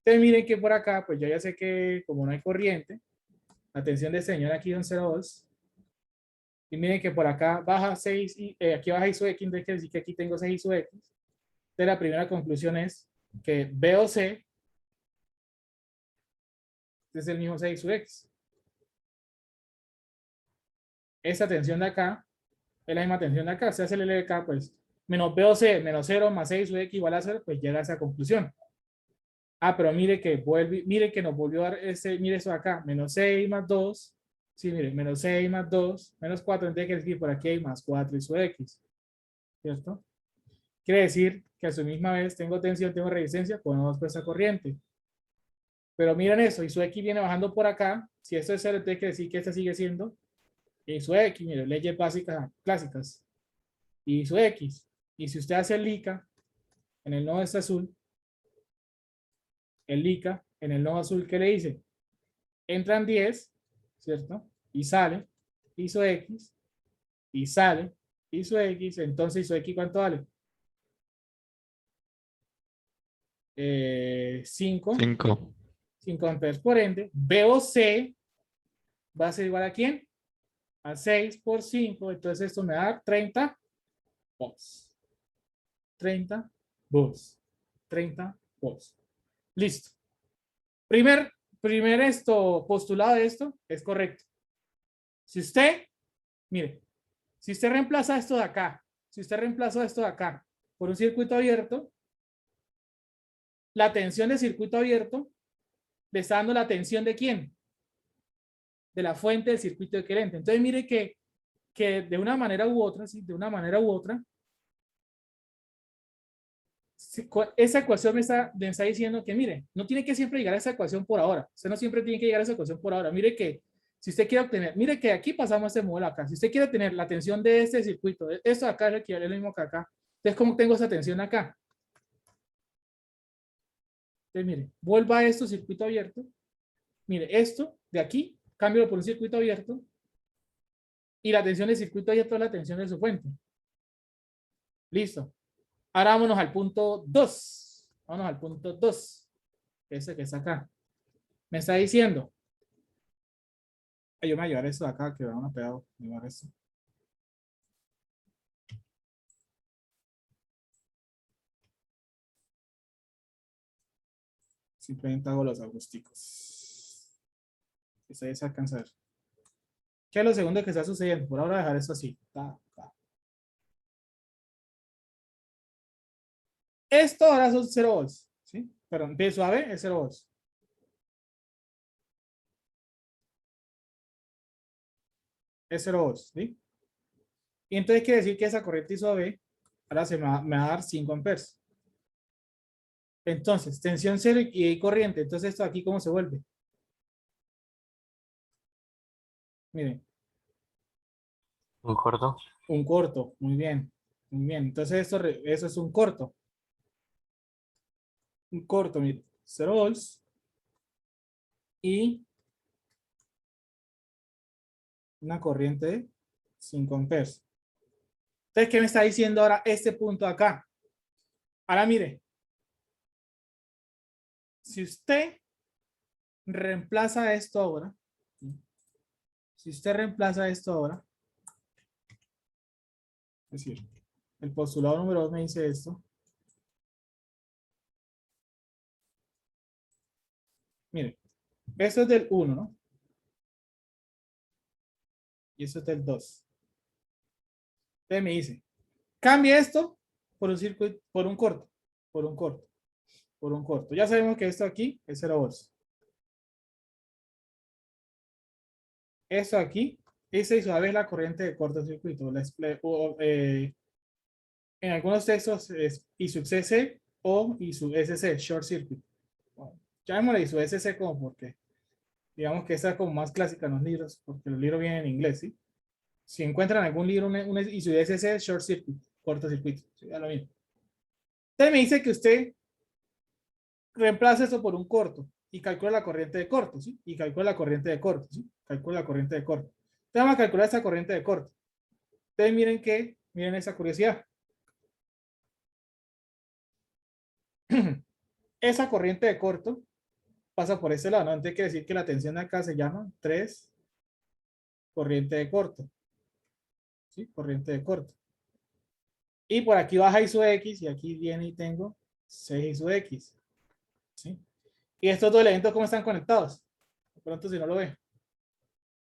Entonces miren que por acá, pues yo ya sé que como no hay corriente, la tensión de señal aquí son 0 volts. Y miren que por acá baja 6, y aquí baja I sub X, entonces quiere decir que aquí tengo 6 I sub X. Entonces la primera conclusión es que B o C es el mismo 6 I sub X. Esta tensión de acá es la misma tensión de acá. Se hace el LDK, pues menos B o C menos 0 más 6 I sub X igual a 0, pues llega a esa conclusión. Ah, pero mire que nos volvió a dar mire eso acá, menos 6 más 2. Sí, mire, menos 6 más 2, menos 4, entonces quiere decir por aquí hay más 4 I sub X. ¿Cierto? Quiere decir que a su misma vez tengo tensión, tengo resistencia, ponemos pues esa corriente. Pero miren eso, y su X viene bajando por acá. Si esto es 0, entonces quiere decir que esta sigue siendo y su X, mire, leyes básicas clásicas. Y su X. Y si usted hace el LICA, en el nodo este azul, el LICA, en el nodo azul, ¿qué le dice? Entran 10, ¿cierto? Y sale, hizo X, y sale, hizo X, entonces hizo X, ¿cuánto vale? 5. 5. 5 amperes. Por ende, B o C va a ser igual a ¿quién? A 6 por 5. Entonces esto me da 30 volts. 30 volts. 30 volts. Listo. Primer postulado de esto es correcto. Si usted, mire, si usted reemplaza esto de acá, si usted reemplaza esto de acá por un circuito abierto, la tensión de circuito abierto le está dando la tensión de ¿quién? De la fuente del circuito equivalente. Entonces mire que de una manera u otra, ¿sí? De una manera u otra, esa ecuación me está diciendo que, mire, no tiene que siempre llegar a esa ecuación por ahora. Usted no siempre tiene que llegar a esa ecuación por ahora. Mire que si usted quiere obtener, mire que aquí pasamos este modelo acá. Si usted quiere tener la tensión de este circuito, esto de acá es lo mismo que acá. Entonces, ¿cómo tengo esa tensión acá? Entonces, mire, vuelva a esto, circuito abierto. Mire, esto de aquí, cámbialo por un circuito abierto. Y la tensión del circuito ahí es toda la tensión de su fuente. Listo. Ahora vámonos al punto 2. Vámonos al punto 2. Ese que está acá. Me está diciendo. Yo me voy a llevar esto de acá, que van a pegar. Me voy a llevar esto. Simplemente hago los ajusticos. Ustedes alcanzan a ver. ¿Qué es lo segundo que está sucediendo? Por ahora dejar esto así. Ta, ta. Esto ahora son 0 volts. ¿Sí? Perdón, de suave es 0 volts. Es 0 volts. ¿Sí? Y entonces quiere decir que esa corriente I sub B ahora me va a dar 5 amperes. Entonces, tensión 0 y corriente. Entonces, esto aquí, ¿cómo se vuelve? Miren. ¿Un corto? Un corto. Muy bien. Muy bien. Entonces, eso es un corto. Un corto, miren. 0 volts. Y una corriente de 5 amperes. Entonces, ¿qué me está diciendo ahora este punto acá? Ahora, mire. Si usted reemplaza esto ahora, si usted reemplaza esto ahora, es decir, el postulado número 2 me dice esto. Mire, esto es del 1, ¿no? Y esto es del 2. Entonces me dice, cambie esto por un circuito, por un corto, por un corto, por un corto. Ya sabemos que esto aquí es 0 volts. Esto aquí, esa y suave es la corriente de cortocircuito. En algunos textos es I sub CC o I sub SC, short circuit. Bueno, llamémosle I sub SC como porque, digamos que esta es como más clásica en los libros, porque los libros vienen en inglés, ¿sí? Si encuentran algún libro, un I sub SC, short circuit, cortocircuito, ¿sí? Ya lo mismo. Entonces me dice que usted reemplaza esto por un corto y calcula la corriente de corto, ¿sí? Y calcula la corriente de corto, ¿sí? Calcula la corriente de corto. Entonces vamos a calcular esta corriente de corto. Entonces miren esa curiosidad. Esa corriente de corto pasa por este lado, ¿no? Entonces quiere decir que la tensión de acá se llama 3 corriente de corto, ¿sí? Corriente de corto. Y por aquí baja I sub X y aquí viene y tengo 6 I sub X, ¿sí? Y estos dos elementos, ¿cómo están conectados? De pronto si no lo ve.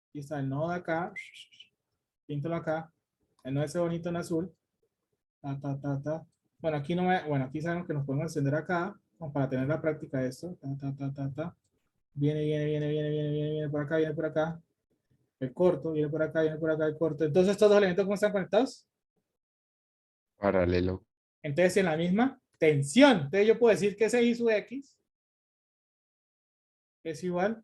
Aquí está el nodo de acá, píntalo acá, el nodo ese bonito en azul, ta, ta, ta, ta. Bueno, aquí no me, bueno, aquí sabemos que nos podemos extender acá, como para tener la práctica de esto, ta, ta, ta, ta, ta. Viene por acá, viene por acá. El corto, viene por acá, viene por acá, el corto. Entonces, estos dos elementos, ¿cómo están conectados? Paralelo. Entonces, en la misma tensión. Entonces, yo puedo decir que ese I sub X es igual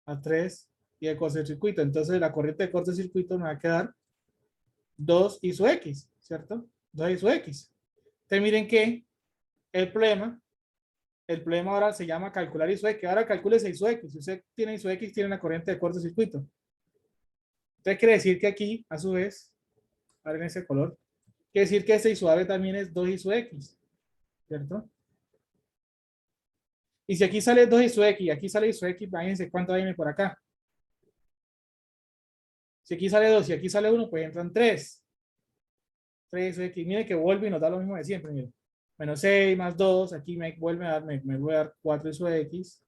a 3 y el cortocircuito. Entonces, la corriente de cortocircuito me va a quedar 2 I sub X, ¿cierto? 2 I sub X. Entonces, miren que el problema ahora se llama calcular I sub X. Ahora calcule I sub X. Si usted tiene I sub X, tiene una corriente de cortocircuito. Entonces, quiere decir que aquí, a su vez, ahora en ese color, quiere decir que ese I suave también es 2 I sub X, ¿cierto? Y si aquí sale 2 I sub X y aquí sale I sub X, imagínense cuánto viene por acá. Si aquí sale 2 y aquí sale 1, pues entran 3. 3 I sub X. Miren que vuelve y nos da lo mismo de siempre. Miren. Menos 6 más 2, aquí me vuelve a dar, me voy a dar 4 I sub X.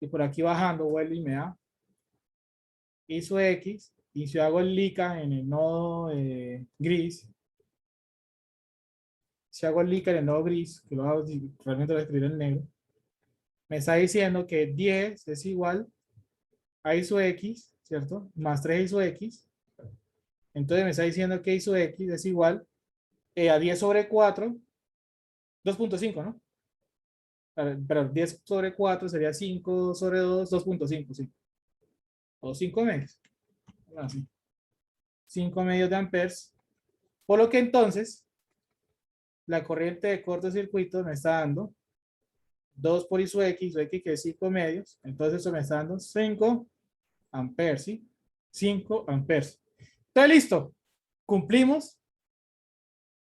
Y por aquí bajando vuelve y me da I sub X. Y si hago el LICA en el nodo gris, si hago el LICA en el nodo gris, que lo hago, realmente lo voy a escribir en negro, me está diciendo que 10 es igual a I sub X, ¿cierto? Más 3 I sub X. Entonces me está diciendo que I sub X es igual a 10 sobre 4, 2.5, ¿no? Pero 10 sobre 4 sería 5 sobre 2, 2.5, sí. O 5 medios. Así. 5 medios de amperes. Por lo que entonces, la corriente de cortocircuito me está dando 2 por I sub X que es 5 medios. Entonces eso me está dando 5 amperes, ¿sí? 5 amperes. Entonces, listo. Cumplimos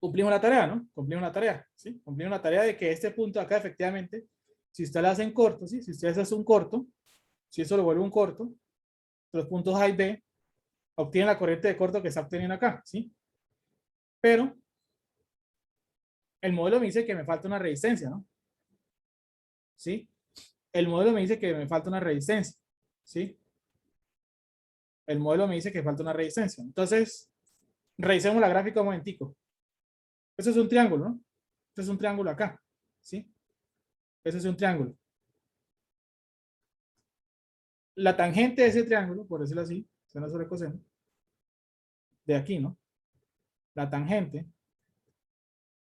la tarea, ¿no? Cumplimos la tarea, ¿sí? Cumplimos la tarea de que este punto acá, efectivamente, si usted lo hace en corto, ¿sí? Si usted hace un corto, si eso lo vuelve un corto, los puntos A y B obtienen la corriente de corto que está obteniendo acá, ¿sí? Pero el modelo me dice que me falta una resistencia, ¿no? ¿Sí? El modelo me dice que me falta una resistencia, ¿sí? El modelo me dice que falta una resistencia. Entonces, revisemos la gráfica un momentico. Eso es un triángulo, ¿no? Esto es un triángulo acá, ¿sí? Eso es un triángulo. La tangente de ese triángulo, por decirlo así, seno sobre coseno, de aquí, ¿no? La tangente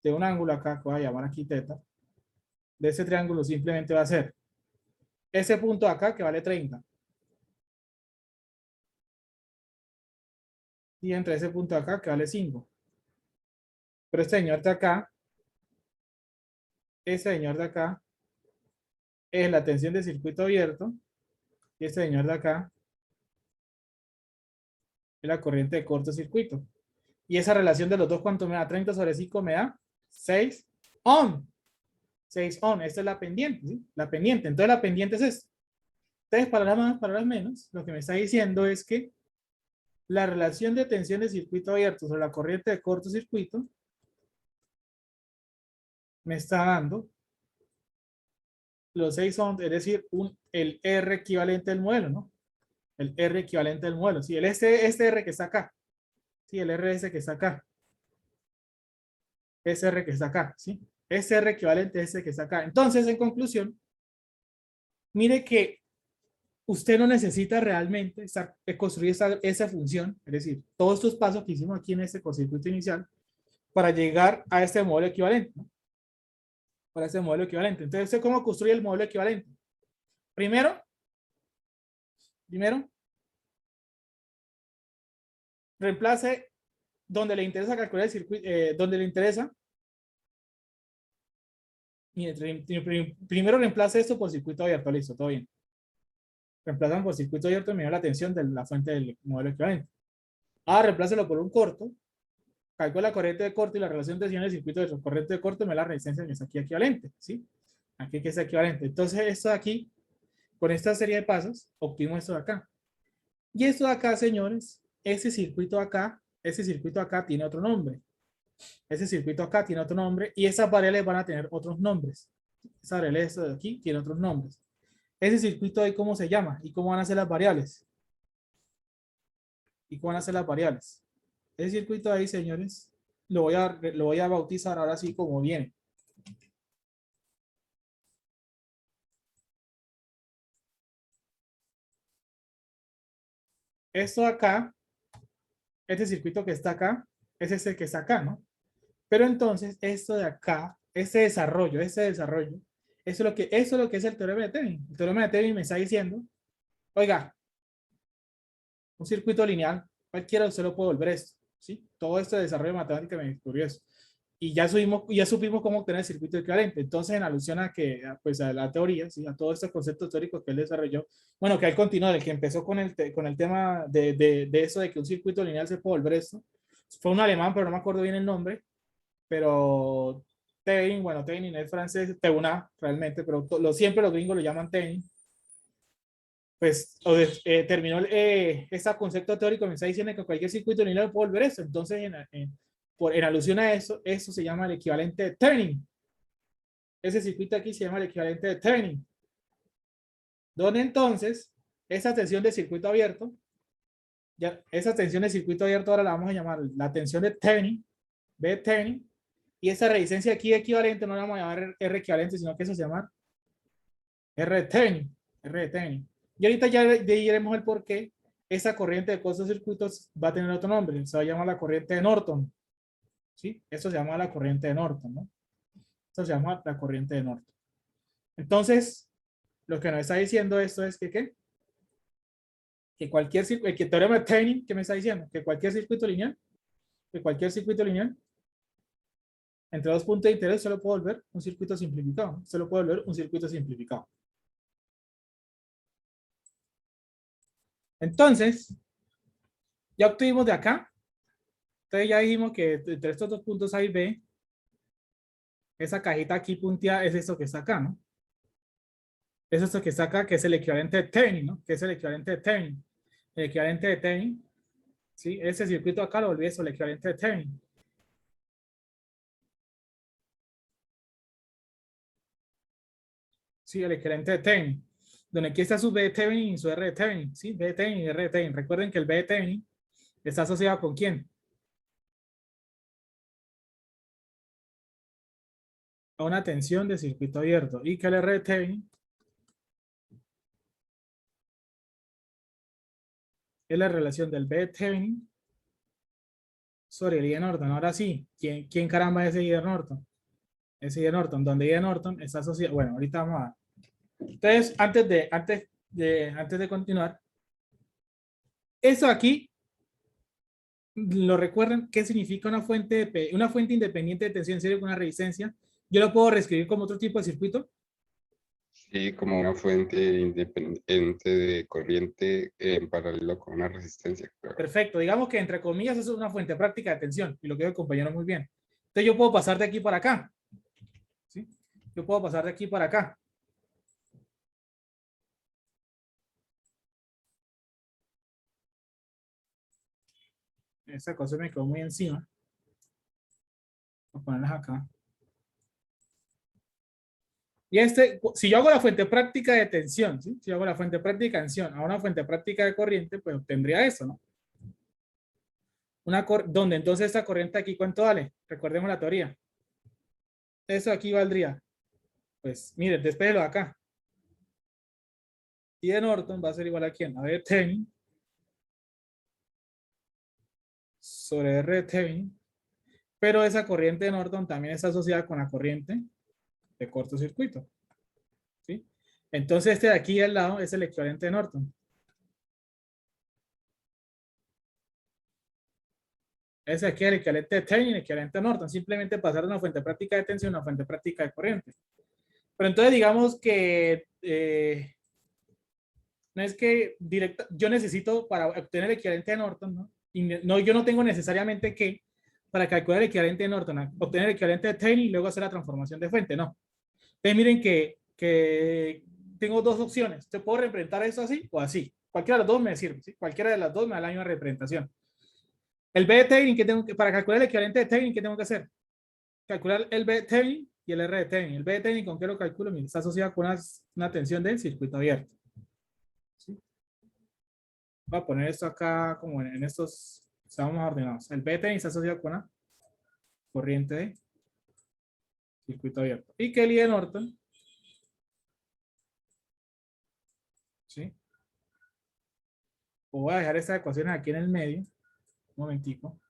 de un ángulo acá, que voy a llamar aquí teta, de ese triángulo simplemente va a ser ese punto acá que vale 30. Y entre ese punto acá que vale 5. Pero este señor de acá, ese señor de acá, es la tensión de circuito abierto. Y este señor de acá es la corriente de cortocircuito. Y esa relación de los dos, ¿cuánto me da? 30 sobre 5 me da 6 ohm. 6 ohm. Esta es la pendiente, ¿sí? La pendiente. Entonces la pendiente es esto. Entonces, palabras más, palabras menos, lo que me está diciendo es que la relación de tensión de circuito abierto sobre la corriente de cortocircuito me está dando los 6 ohms, es decir, el R equivalente del modelo, ¿no? El R equivalente del modelo. Sí, este R que está acá. Sí, el R ese que está acá. Ese R que está acá, ¿sí? Ese R equivalente a ese que está acá. Entonces, en conclusión, mire que usted no necesita realmente construir esa función, es decir, todos estos pasos que hicimos aquí en este circuito inicial, para llegar a este modelo equivalente, ¿no? Para este modelo equivalente. Entonces, ¿usted cómo construye el modelo equivalente? Primero, reemplace donde le interesa calcular el circuito, donde le interesa. Primero reemplace esto por circuito abierto, listo, todo bien. Reemplazan por circuito abierto y me da la tensión de la fuente del modelo equivalente. Ahora reemplácelo por un corto, calcula la corriente de corto y la relación de tensión del circuito de corriente de corto me da la resistencia que está aquí equivalente, ¿sí? Aquí que es equivalente. Entonces esto de aquí, con esta serie de pasos, obtuvimos esto de acá. Y esto de acá, señores, ese circuito acá tiene otro nombre. Ese circuito acá tiene otro nombre y esas variables van a tener otros nombres. Esa variable de aquí tiene otros nombres. Ese circuito ahí, ¿cómo se llama? ¿Y cómo van a ser las variables? ¿Y cómo van a ser las variables? Ese circuito ahí, señores, lo voy a bautizar ahora sí como viene. Esto de acá, este circuito que está acá, es ese que está acá, ¿no? Pero entonces, esto de acá, ese desarrollo, eso es lo que es el teorema de Thevenin. El teorema de Thevenin me está diciendo, oiga, un circuito lineal, cualquiera usted lo puede volver esto, ¿sí? Todo este desarrollo matemático me descubrió eso. Y ya supimos cómo obtener el circuito equivalente. Entonces, en alusión a que, pues a la teoría, ¿sí? A todos estos conceptos teóricos que él desarrolló, bueno, que él continuó, el que empezó con el tema de eso de que un circuito lineal se puede volver esto, fue un alemán, pero no me acuerdo bien el nombre, pero Thevenin, bueno, Thevenin es francés, Thevenin realmente, pero siempre los gringos lo llaman Thevenin. Pues terminó ese concepto teórico, me está diciendo que cualquier circuito lineal puede volver eso. Entonces, en alusión a eso se llama el equivalente de Thevenin. Ese circuito aquí se llama el equivalente de Thevenin. Donde entonces, esa tensión de circuito abierto, esa tensión de circuito abierto ahora la vamos a llamar la tensión de Thevenin, B de Thevenin, y esa resistencia aquí equivalente no la vamos a llamar R equivalente, sino que eso se llama R de Thevenin, R de Thevenin. Y ahorita ya diremos el por qué esa corriente de cortocircuitos va a tener otro nombre. Se va a llamar la corriente de Norton. ¿Sí? Eso se llama la corriente de Norton, ¿no? Eso se llama la corriente de Norton. Entonces, lo que nos está diciendo esto es que, ¿qué? Que cualquier circuito, el teorema de Thevenin, ¿qué me está diciendo? Que cualquier circuito lineal, entre dos puntos de interés se lo puede volver un circuito simplificado. Se lo puede volver un circuito simplificado. Entonces, Ya obtuvimos de acá. Entonces ya dijimos que entre estos dos puntos A y B, esa cajita aquí punteada es esto que está acá, ¿no? Es esto que está acá, que es el equivalente de Thevenin, ¿no? Que es el equivalente de Thevenin. El equivalente de Thevenin, ¿sí? Ese circuito acá lo volví eso, el equivalente de Thevenin. Sí, el equivalente de Thevenin. Donde aquí está su B de Thevenin y su R de Thevenin, ¿sí? B de Thevenin y R de Thevenin. Recuerden que el B de Thevenin está asociado con ¿quién? A una tensión de circuito abierto. Y que el R de Thevenin es la relación del B de Thevenin sobre el I de Norton. Ahora sí, ¿quién caramba es ese I de Norton? Ese I de Norton, donde I de Norton está asociado. Bueno, ahorita vamos a. Entonces, antes de continuar, eso aquí, ¿lo recuerdan? ¿Qué significa una fuente independiente de tensión serie con una resistencia? Yo lo puedo reescribir como otro tipo de circuito. Sí, como una fuente independiente de corriente en paralelo con una resistencia. Claro. Perfecto. Digamos que entre comillas eso es una fuente práctica de tensión y lo que el compañero muy bien. Entonces yo puedo pasar de aquí para acá. ¿Sí? Yo puedo pasar de aquí para acá. Esta cosa me quedó muy encima. Voy a ponerlas acá. Y si yo hago la fuente práctica de tensión, ¿sí? Si yo hago la fuente práctica de tensión a una fuente práctica de corriente, pues obtendría eso, ¿no? Donde entonces esta corriente aquí, ¿cuánto vale? Recordemos la teoría. Eso aquí valdría, pues, mire, despéjelo de acá. Y de Norton va a ser igual a quién? A ver, Thevenin sobre R de Thevenin. Pero esa corriente de Norton también está asociada con la corriente de cortocircuito, ¿sí? Entonces este de aquí al lado es el equivalente de Norton. Ese aquí es el equivalente de Thevenin, el equivalente de Norton. Simplemente pasar de una fuente práctica de tensión a una fuente práctica de corriente. Pero entonces digamos que no es que yo necesito para obtener el equivalente de Norton, ¿no? Y no, yo no tengo necesariamente que, para calcular el equivalente de Norton, obtener el equivalente de Thevenin y luego hacer la transformación de fuente, no. Entonces miren que tengo dos opciones. Te puedo representar eso así o así. Cualquiera de las dos me sirve, ¿sí? Cualquiera de las dos me da la misma representación. El B de Thevenin, para calcular el equivalente de Thevenin, ¿qué tengo que hacer? Calcular el B de Thevenin y el R de Thevenin. El B de Thevenin, ¿con qué lo calculo? Mira, está asociado con una tensión del circuito abierto. ¿Sí? Voy a poner esto acá como en estos, estamos ordenados. El B de Thevenin está asociado con una corriente de circuito abierto. Y que el I de Norton, ¿sí? O voy a dejar estas ecuaciones aquí en el medio. Un momentico.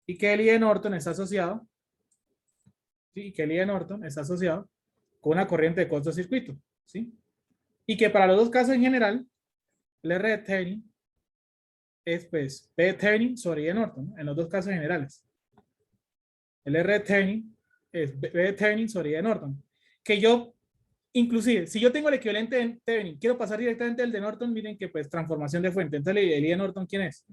Y que el I de Norton está asociado, ¿sí? Y que el I de Norton está asociado con una corriente de cortocircuito, ¿sí? Y que para los dos casos en general, el R de Thevenin es pues B de Thevenin sobre I de Norton, ¿no? En los dos casos generales. El R de Thevenin es B de Thevenin sobre I de Norton. Que yo, inclusive, si yo tengo el equivalente de Thevenin, quiero pasar directamente al de Norton, miren que pues transformación de fuente. Entonces el I de Norton, ¿quién es?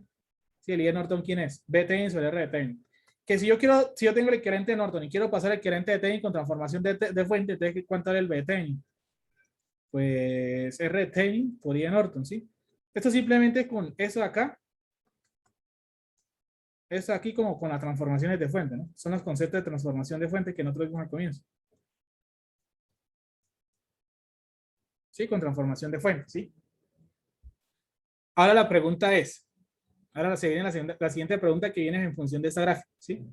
Sí, el I de Norton, ¿quién es? B de Thevenin sobre R de Thevenin. Que si yo tengo el equivalente de Norton y quiero pasar el equivalente de Thevenin con transformación de fuente, entonces ¿cuánto era el B de Thevenin? Pues R de Thevenin por I de Norton, ¿sí? Esto simplemente con eso de acá, eso aquí como con las transformaciones de fuente, ¿no? Son los conceptos de transformación de fuente que nosotros vimos al comienzo. ¿Sí? Con transformación de fuente, ¿sí? Ahora la pregunta es, ahora se viene la siguiente pregunta que viene en función de esta gráfica, ¿sí?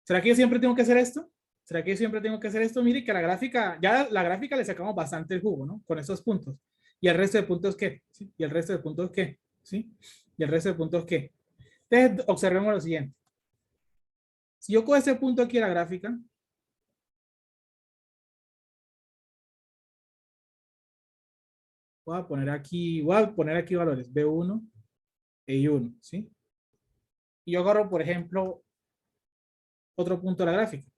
¿Será que yo siempre tengo que hacer esto? ¿Será que yo siempre tengo que hacer esto? Mire que la gráfica, ya la gráfica le sacamos bastante el jugo, ¿no? Con estos puntos. ¿Y el resto de puntos qué? ¿Sí? ¿Y el resto de puntos qué? ¿Sí? ¿Y el resto de puntos qué? Entonces, observemos lo siguiente. Si yo cojo este punto aquí en la gráfica, voy a poner aquí valores B1 e I1, ¿sí? Y yo agarro, por ejemplo, otro punto de la gráfica.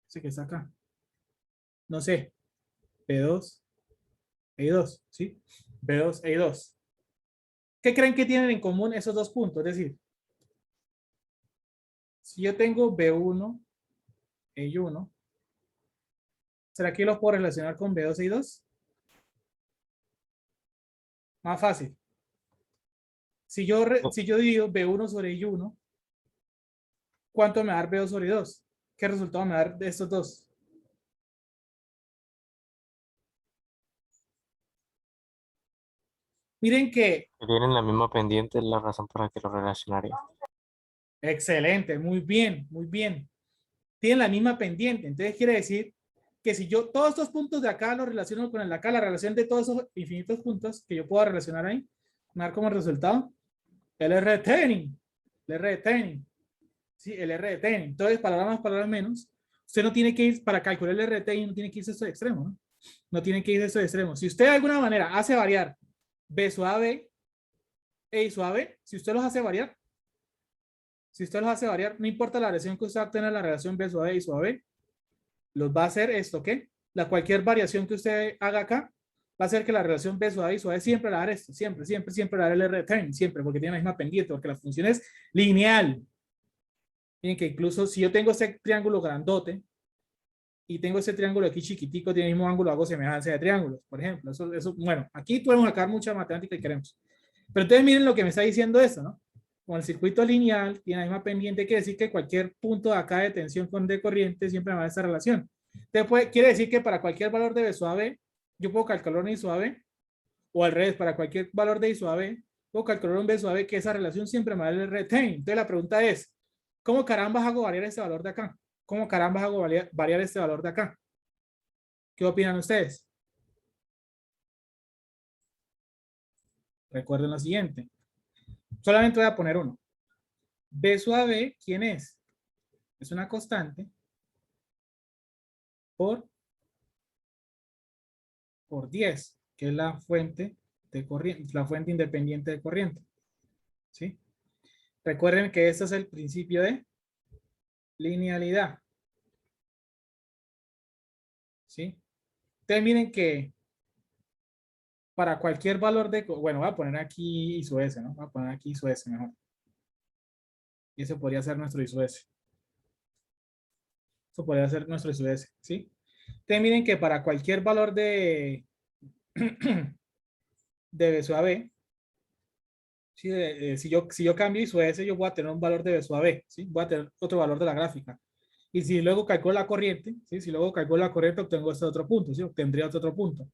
Ese que está acá. No sé, B2, E2, ¿sí? B2, E2. ¿Qué creen que tienen en común esos dos puntos? Es decir, si yo tengo B1 e I1, ¿será que los puedo relacionar con B2 e I2? Más fácil. Si yo divido B1 sobre I1, ¿cuánto me va a dar B2 sobre I2? ¿Qué resultado me va a dar de estos dos? Miren que, Si tienen la misma pendiente es la razón por la que lo relacionaría. excelente, muy bien, muy bien. Tienen la misma pendiente. Entonces quiere decir que si yo todos estos puntos de acá los relaciono con el de acá, la relación de todos esos infinitos puntos que yo puedo relacionar ahí, me va a dar como resultado el R de Thevenin. El R de Thevenin. Sí, el R de Thevenin. Entonces, palabras más, palabras menos. Usted no tiene que ir, para calcular el R de Thevenin, no tiene que irse a estos extremos, ¿no? No tiene que irse a estos extremos. Si usted de alguna manera hace variar B sub a B e I sub a B, si usted los hace variar, no importa la relación que usted obtenga, la relación B sub a B y sub a B, los va a hacer esto, ¿qué? Cualquier variación que usted haga acá va a hacer que la relación B sub A y sub A siempre la va a dar esto, siempre va a dar el R de Thevenin, siempre, porque tiene la misma pendiente, porque la función es lineal. Miren que incluso si yo tengo este triángulo grandote y tengo este triángulo aquí chiquitico, tiene el mismo ángulo, hago semejanza de triángulos, por ejemplo. Bueno, aquí podemos sacar mucha matemática que queremos. Pero entonces miren lo que me está diciendo esto, ¿no? Con el circuito lineal, tiene la misma pendiente, quiere decir que cualquier punto de acá de tensión con de corriente siempre va a esta relación. Entonces quiere decir que para cualquier valor de B sub a B, yo puedo calcular un I sub a B, o al revés, para cualquier valor de I sub a B, puedo calcular un B sub a B, que esa relación siempre me va a dar el retain. Entonces la pregunta es, ¿cómo carambas hago variar este valor de acá? ¿Cómo carambas hago variar este valor de acá? ¿Qué opinan ustedes? Recuerden lo siguiente. Solamente voy a poner uno. B sub a B, ¿quién es? Es una constante por 10, que es la fuente de corriente, la fuente independiente de corriente. ¿Sí? Recuerden que este es el principio de linealidad. ¿Sí? Entonces miren que para cualquier valor de, bueno, voy a poner aquí I sub S, ¿no? Voy a poner aquí I sub S mejor. Y ese podría ser nuestro I sub S. Eso podría ser nuestro I sub S, ¿sí? Entonces miren que para cualquier valor de de B sub a B, ¿sí? Si yo cambio I sub S, yo voy a tener un valor de B sub a B, ¿sí? Voy a tener otro valor de la gráfica. Y si luego calculo la corriente, ¿sí? Si luego calculo la corriente, obtengo este otro punto, ¿sí? Obtendría este otro punto.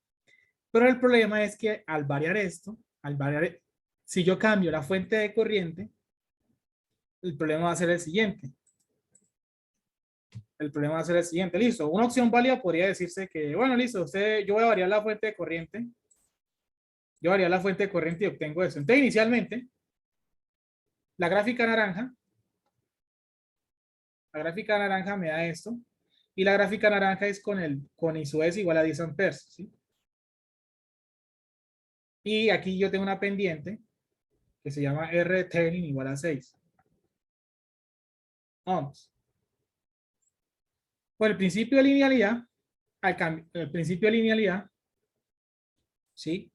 Pero el problema es que al variar esto, si yo cambio la fuente de corriente, el problema va a ser el siguiente. Listo. Una opción válida podría decirse que, bueno, listo, yo voy a variar la fuente de corriente. Yo variar la fuente de corriente y obtengo eso. Entonces, inicialmente, la gráfica naranja me da esto. Y la gráfica naranja es con I sub S igual a 10 amperes, ¿sí? Y aquí yo tengo una pendiente que se llama R de Thevenin igual a 6 ohms. Por el principio de linealidad, el principio de linealidad, ¿sí?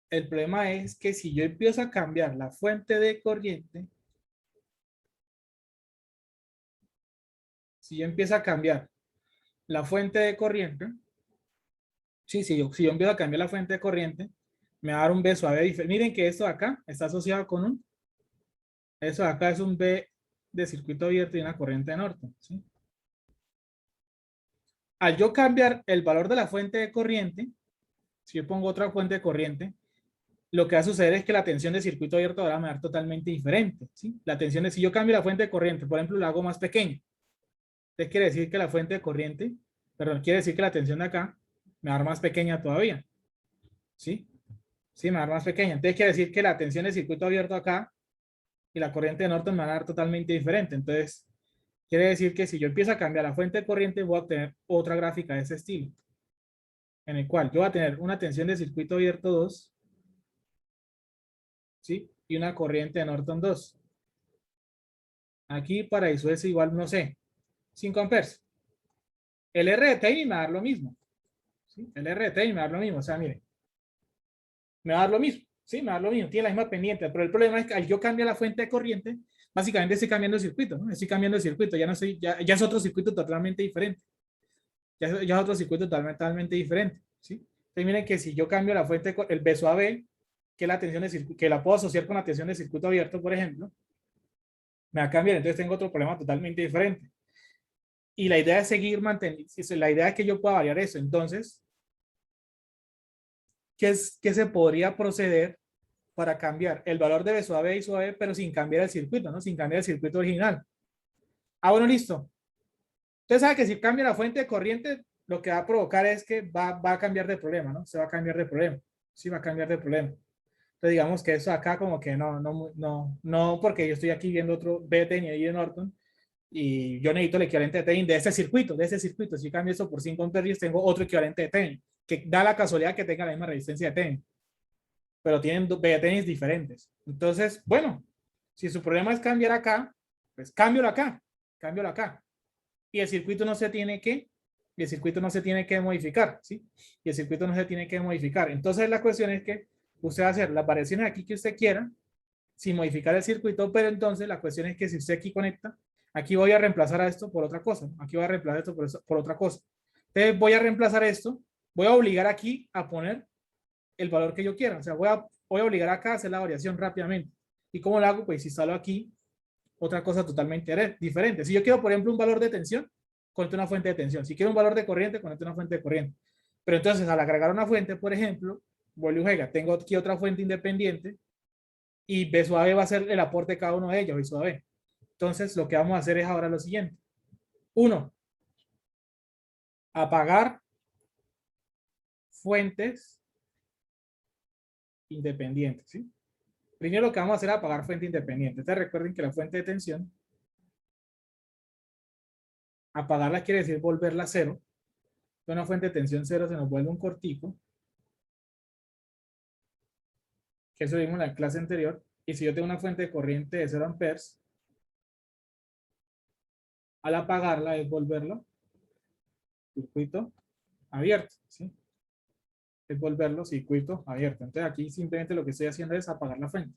El problema es que si yo empiezo a cambiar la fuente de corriente, si yo empiezo a cambiar la fuente de corriente, sí, si yo empiezo a cambiar la fuente de corriente, me va a dar un B sub a B diferente. Miren que esto de acá está asociado con eso de acá es un B de circuito abierto y una corriente de Norton, ¿sí? Al yo cambiar el valor de la fuente de corriente, si yo pongo otra fuente de corriente, lo que va a suceder es que la tensión de circuito abierto ahora me va a dar totalmente diferente, ¿sí? La tensión si yo cambio la fuente de corriente, por ejemplo, la hago más pequeña, entonces quiere decir que la fuente de corriente, perdón, quiere decir que la tensión de acá me va a dar más pequeña todavía, ¿sí? Sí, me va a dar más pequeña. Entonces quiere decir que la tensión de circuito abierto acá y la corriente de Norton me va a dar totalmente diferente. Entonces, quiere decir que si yo empiezo a cambiar la fuente de corriente, voy a obtener otra gráfica de ese estilo, en el cual yo voy a tener una tensión de circuito abierto 2, ¿sí? Y una corriente de Norton 2. Aquí para eso es igual, no sé, 5 amperes. El R de Thevenin me va a dar lo mismo, ¿sí? El R de Thevenin me va a dar lo mismo, o sea, mire, me va a dar lo mismo. Sí, me da lo mismo, tiene la misma pendiente, pero el problema es que al yo cambiar la fuente de corriente, básicamente estoy cambiando el circuito, ¿no? Estoy cambiando el circuito, ya no estoy, ya es otro circuito totalmente diferente. Ya es otro circuito totalmente diferente, ¿sí? Entonces miren que si yo cambio la fuente, el beso AB, que la tensión de circuito, que la puedo asociar con la tensión de circuito abierto, por ejemplo, me va a cambiar, entonces tengo otro problema totalmente diferente. Y la idea es seguir manteniendo, la idea es que yo pueda variar eso. Entonces, ¿qué se podría proceder para cambiar el valor de B suave y suave, pero sin cambiar el circuito, ¿no? Sin cambiar el circuito original? Ah, bueno, listo. Usted sabe que si cambia la fuente de corriente, lo que va a provocar es que va a cambiar de problema, ¿no? Se va a cambiar de problema. Sí, va a cambiar de problema. Entonces, digamos que eso acá como que no, porque yo estoy aquí viendo otro BTN ahí de Norton y yo necesito el equivalente de TEN de ese circuito, Si cambio eso por 5 amperios, tengo otro equivalente de TEN, que da la casualidad que tenga la misma resistencia de TEN, pero tienen BTNs diferentes. Entonces, bueno, si su problema es cambiar acá, pues cámbialo acá. Y el circuito no se tiene que, modificar, ¿sí? Y el circuito no se tiene que modificar. Entonces la cuestión es que usted va a hacer las variaciones aquí que usted quiera, sin modificar el circuito, pero entonces la cuestión es que si usted aquí conecta, aquí voy a reemplazar a esto por otra cosa, aquí voy a reemplazar esto por otra cosa. Entonces voy a reemplazar esto, voy a obligar aquí a poner el valor que yo quiera, o sea, voy a obligar acá a hacer la variación rápidamente. ¿Y cómo lo hago? Pues instalo aquí otra cosa totalmente diferente. Si yo quiero, por ejemplo, un valor de tensión, conecto una fuente de tensión. Si quiero un valor de corriente, conecto una fuente de corriente. Pero entonces, al agregar una fuente, por ejemplo, vuelvo y juega, tengo aquí otra fuente independiente y B suave va a ser el aporte de cada uno de ellos, B suave. Entonces, lo que vamos a hacer es ahora lo siguiente. Uno, apagar fuentes independientes, ¿sí? Primero lo que vamos a hacer es apagar fuente independiente. Entonces, recuerden que la fuente de tensión, apagarla quiere decir volverla a cero. Una fuente de tensión cero se nos vuelve un cortico, que eso vimos en la clase anterior. Y si yo tengo una fuente de corriente de 0 amperes, al apagarla es volverlo circuito abierto, ¿sí? Es volverlo circuito abierto. Entonces aquí simplemente lo que estoy haciendo es apagar la fuente.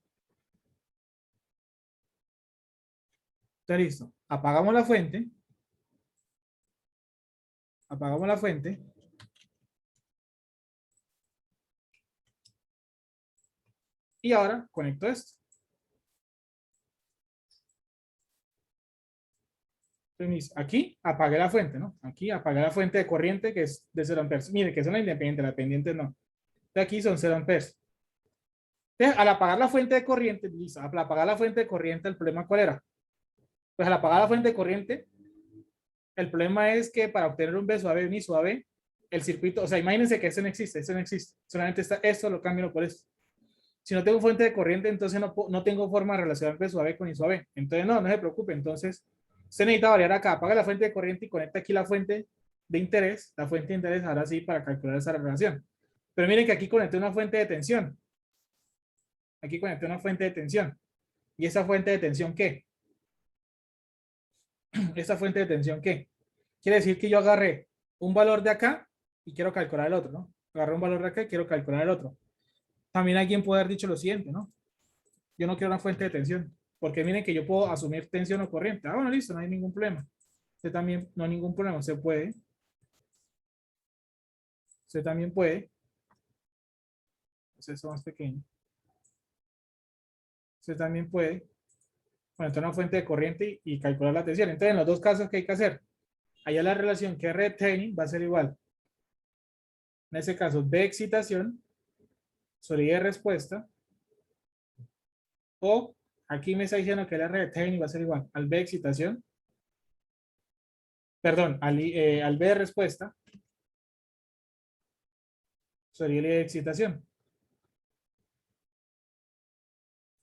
Entonces listo. Apagamos la fuente. Apagamos la fuente. Y ahora conecto esto. Entonces, aquí apagué la fuente, ¿no? Aquí apagué la fuente de corriente que es de 0 amperes. Mire, que son la independiente, la pendiente no. De aquí son 0 amperes. Entonces, al apagar la fuente de corriente, listo, al apagar la fuente de corriente, ¿el problema cuál era? Pues al apagar la fuente de corriente, el problema es que para obtener un B suave y un I suave, el circuito, o sea, imagínense que eso no existe, solamente está esto, lo cambio por esto. Si no tengo fuente de corriente, entonces no tengo forma de relacionar B suave con I suave. Entonces, no se preocupe. Entonces, usted necesita variar acá. Apaga la fuente de corriente y conecta aquí la fuente de interés. La fuente de interés ahora sí para calcular esa relación. Pero miren que aquí conecté una fuente de tensión. Aquí conecté una fuente de tensión. ¿Y esa fuente de tensión qué? ¿Esa fuente de tensión qué? Quiere decir que yo agarré un valor de acá y quiero calcular el otro, ¿no? Agarré un valor de acá y quiero calcular el otro. También alguien puede haber dicho lo siguiente, ¿no? Yo no quiero una fuente de tensión, porque miren que yo puedo asumir tensión o corriente. Ah, bueno, listo, no hay ningún problema. Usted también, no hay ningún problema, se puede. Usted también puede. Entonces, más pequeño. Usted también puede conectar una fuente de corriente y calcular la tensión. Entonces, en los dos casos, ¿qué hay que hacer? Allá la relación que R de Thevenin va a ser igual. En ese caso, B excitación sobre I de respuesta. O aquí me está diciendo que el R de Thevenin va a ser igual al B excitación. Perdón, al B de respuesta sobre I de excitación.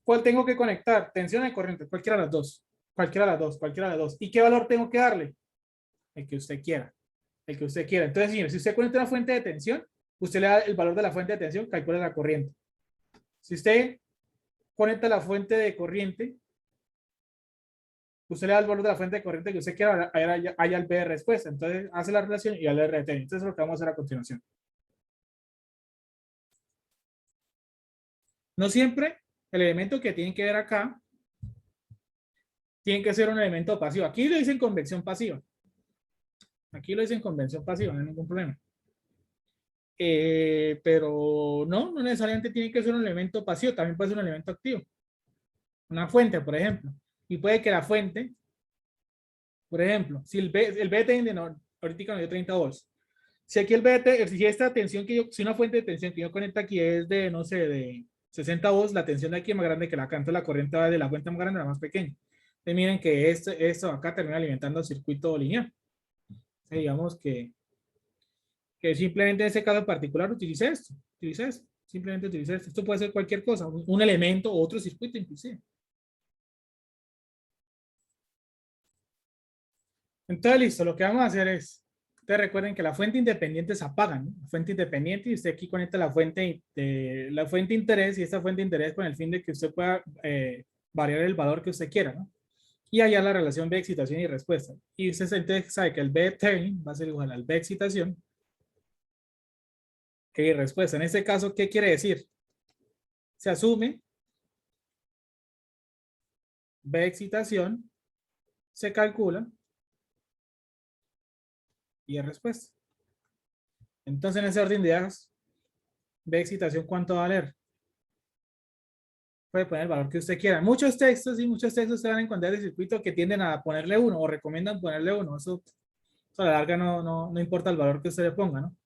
¿Cuál tengo que conectar? Tensión y corriente, cualquiera de las dos. Cualquiera de las dos. ¿Y qué valor tengo que darle? El que usted quiera. El que usted quiera. Entonces, señor, si usted conecta una fuente de tensión, usted le da el valor de la fuente de tensión, calcula la corriente. Si usted conecta la fuente de corriente, usted le da el valor de la fuente de corriente que usted quiera, haya el B de respuesta. Entonces, hace la relación y al RT. Entonces, es lo que vamos a hacer a continuación. No siempre el elemento que tienen que ver acá tiene que ser un elemento pasivo. Aquí lo dicen convección pasiva. Aquí lo dicen convención pasiva, no hay ningún problema. Pero no necesariamente tiene que ser un elemento pasivo, también puede ser un elemento activo. Una fuente, por ejemplo. Y puede que la fuente, por ejemplo, si el BT no, ahorita me dio 30 volts. Si aquí el BT, si esta tensión que yo, si una fuente de tensión que yo conecto aquí es de, no sé, de 60 volts, la tensión de aquí es más grande que la acá, entonces la corriente va de la fuente más grande a la más pequeña. Entonces miren que esto acá termina alimentando el circuito lineal. Entonces, digamos que simplemente en ese caso en particular utilicé esto, simplemente utilicé esto. Esto puede ser cualquier cosa, un elemento o otro circuito inclusive. Entonces, listo, lo que vamos a hacer es, ustedes recuerden que la fuente independiente se apaga, ¿no? La fuente independiente y usted aquí conecta la fuente de interés y esta fuente de interés con el fin de que usted pueda variar el valor que usted quiera, ¿no? Y allá la relación B excitación y respuesta. Y usted entonces sabe que el B turning va a ser igual al B excitación que Y respuesta. En este caso, ¿qué quiere decir? Se asume B excitación, se calcula y es respuesta. Entonces, en ese orden de ideas, B excitación, ¿cuánto va a valer? Puede poner el valor que usted quiera. Muchos textos se van a encontrar de circuito que tienden a ponerle 1 o recomiendan ponerle 1. Eso a la larga no importa el valor que usted le ponga, ¿no?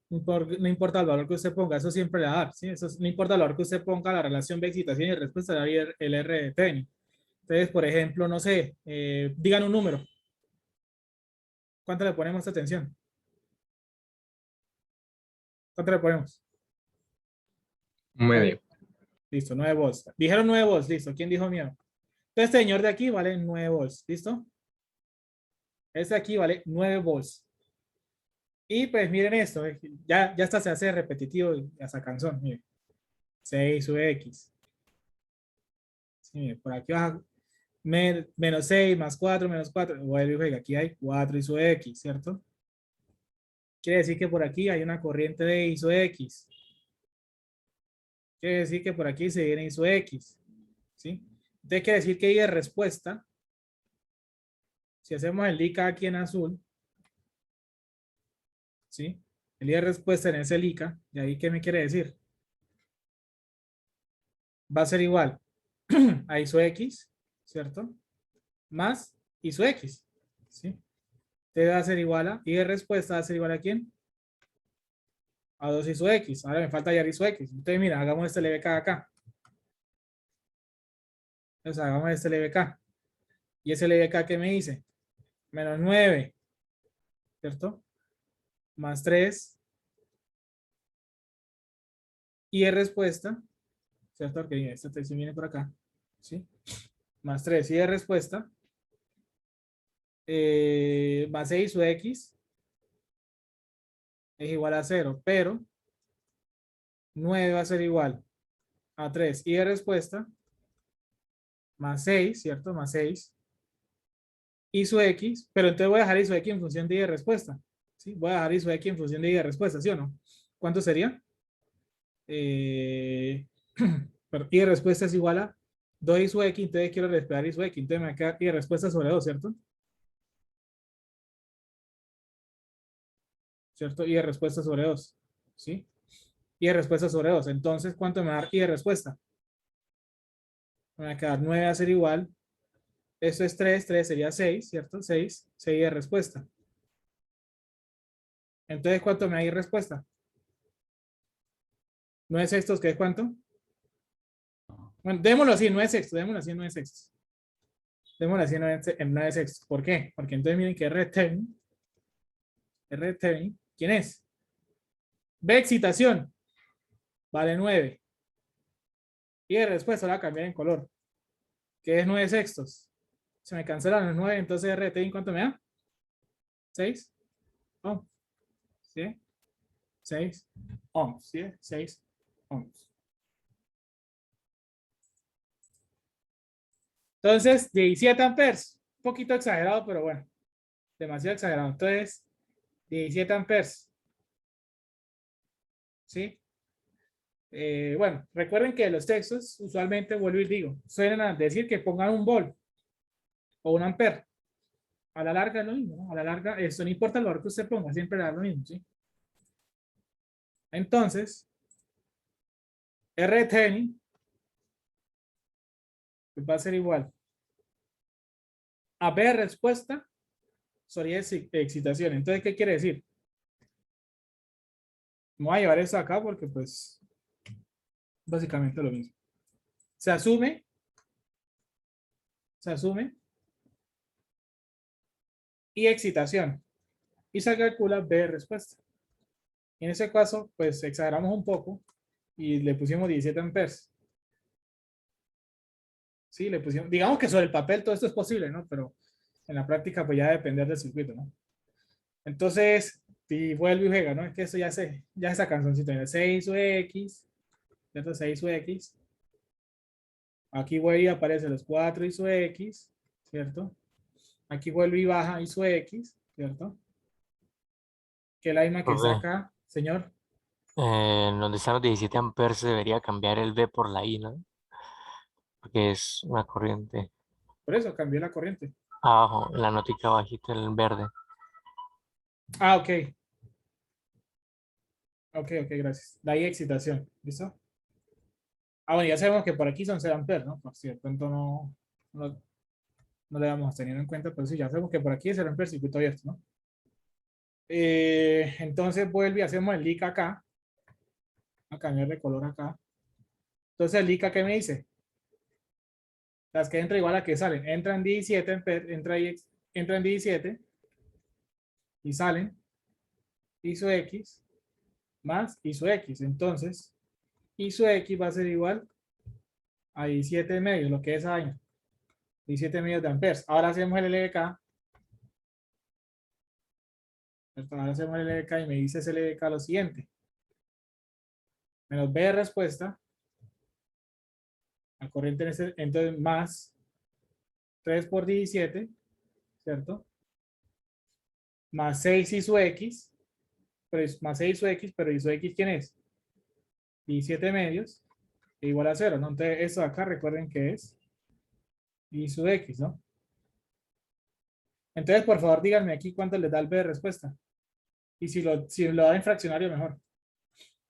No importa el valor que usted ponga, eso siempre le va a dar, ¿sí? No importa el valor que usted ponga, la relación de excitación y respuesta le va a dar el R de Thevenin. Entonces, por ejemplo, no sé, digan un número. ¿Cuánto le ponemos esta tensión? ¿Cuánto le ponemos? 9. Listo, 9 volts. Dijeron 9 volts, listo. ¿Quién dijo miedo? Entonces, este señor de aquí vale 9 volts, ¿listo? Este de aquí vale 9 volts. Y pues miren esto, ya hasta se hace repetitivo y hasta cansón, miren. 6 sub X. Sí, miren, por aquí baja menos 6 más 4 menos 4. Bueno, aquí hay 4 y sub X, ¿cierto? Quiere decir que por aquí hay una corriente de I sub X. Quiere decir que por aquí se viene I sub X. ¿Sí? Entonces quiere decir que I de respuesta, si hacemos el ICA aquí en azul, ¿sí? El I de respuesta en ese ICA, ¿y ahí qué me quiere decir? Va a ser igual a I sub X, ¿cierto? Más I sub X, ¿sí? Entonces va a ser igual a, I de respuesta va a ser igual a ¿quién? A 2 I sub X. Ahora me falta ya I sub X. Entonces mira, hagamos este LBK acá. Entonces hagamos este LBK. Y ese LBK, ¿qué me dice? Menos 9, ¿cierto? Más 3. Y de respuesta, ¿cierto? Porque esta tensión viene por acá, ¿sí? Más 3 y de respuesta, más 6 sub X es igual a 0, pero 9 va a ser igual a 3 y de respuesta, más 6, ¿cierto? Más 6 y sub X, pero entonces voy a dejar I sub X en función de Y de respuesta, ¿sí? Voy a dejar I sub X en función de Y de respuesta, ¿sí o no? ¿Cuánto sería? Pero Y de respuesta es igual a 2 sub X, entonces quiero despegar I sub X, entonces me va a quedar Y de respuesta sobre 2, ¿cierto? ¿Cierto? Y de respuesta sobre 2, ¿sí? Y de respuesta sobre 2. Entonces, ¿cuánto me va a dar Y de respuesta? Me va a quedar 9 a ser igual. Esto es 3, 3 sería 6, ¿cierto? 6 de respuesta. Entonces, ¿cuánto me da Y respuesta? 9 sextos, ¿qué es cuánto? Bueno, démoslo así, 9 sextos, démoslo así, 9 sextos. Démoslo así en 9 sextos. ¿Por qué? Porque entonces miren que R Thevenin, ¿quién es? B excitación, vale 9. Y de respuesta la voy a cambiar en color, que es 9 sextos. Se me cancelan los 9, entonces R Thevenin, ¿cuánto me da? 6 ohms. ¿Sí? 6 ohms. ¿Sí? 6 ohms. Entonces, 17 amperes. Un poquito exagerado, pero bueno. Demasiado exagerado. Entonces, 17 amperes. ¿Sí? Bueno, recuerden que los textos usualmente, vuelvo y digo, suelen a decir que pongan un volt o un ampere. A la larga es lo mismo, ¿no? A la larga, esto no importa el valor que usted ponga, siempre da lo mismo, ¿sí? Entonces, R de Thevenin va a ser igual a B de respuesta sobre excitación. Entonces, ¿qué quiere decir? Me voy a llevar esto acá porque, pues, básicamente lo mismo. Se asume y excitación. Y se calcula B de respuesta. En ese caso, pues exageramos un poco y le pusimos 17 amperes. Sí, le pusimos, digamos que sobre el papel todo esto es posible, ¿no? Pero en la práctica, pues ya va a depender del circuito, ¿no? Entonces, si vuelve y juega, ¿no? Es que eso ya esa cancioncita, 6 X, ¿cierto? 6 X. Aquí vuelve y aparece los 4 X, ¿cierto? Aquí vuelve y baja X, ¿cierto? Que es la misma que está Profe, acá, señor. en donde están los 17 amperes se debería cambiar el V por la I, ¿no? Porque es una corriente. Por eso cambió la corriente. Abajo, en la notica bajita, en verde. Ah, ok. Ok, gracias. De ahí excitación, ¿listo? Ah, bueno, ya sabemos que por aquí son 0 amperes, ¿no? Por si de pronto no le vamos teniendo en cuenta, pero sí, ya sabemos que por aquí es 0 amperes circuito abierto, ¿no? Entonces vuelve y hacemos el LIC acá. A cambiar de color acá. Entonces el LIC, ¿qué me dice? Las que entran igual a que salen. Entran 17 amperes, entran 17 y salen ISO X más ISO X. Entonces, ISO X va a ser igual a 17 medios, lo que es ahí. 17 medios de amperes. Ahora hacemos el LDK. Ahora hacemos el LDK y me dice ese LDK lo siguiente. Menos B de respuesta. La corriente en ese, entonces más 3 por 17, ¿cierto? Más 6 ISO X. Pero es más 6 ISO X, pero ISO X, ¿quién es? 17 medios. Igual a 0, ¿no? Entonces, eso de acá recuerden que es ISO X, ¿no? Entonces, por favor, díganme aquí cuánto les da el B de respuesta. Y si lo da en fraccionario, mejor.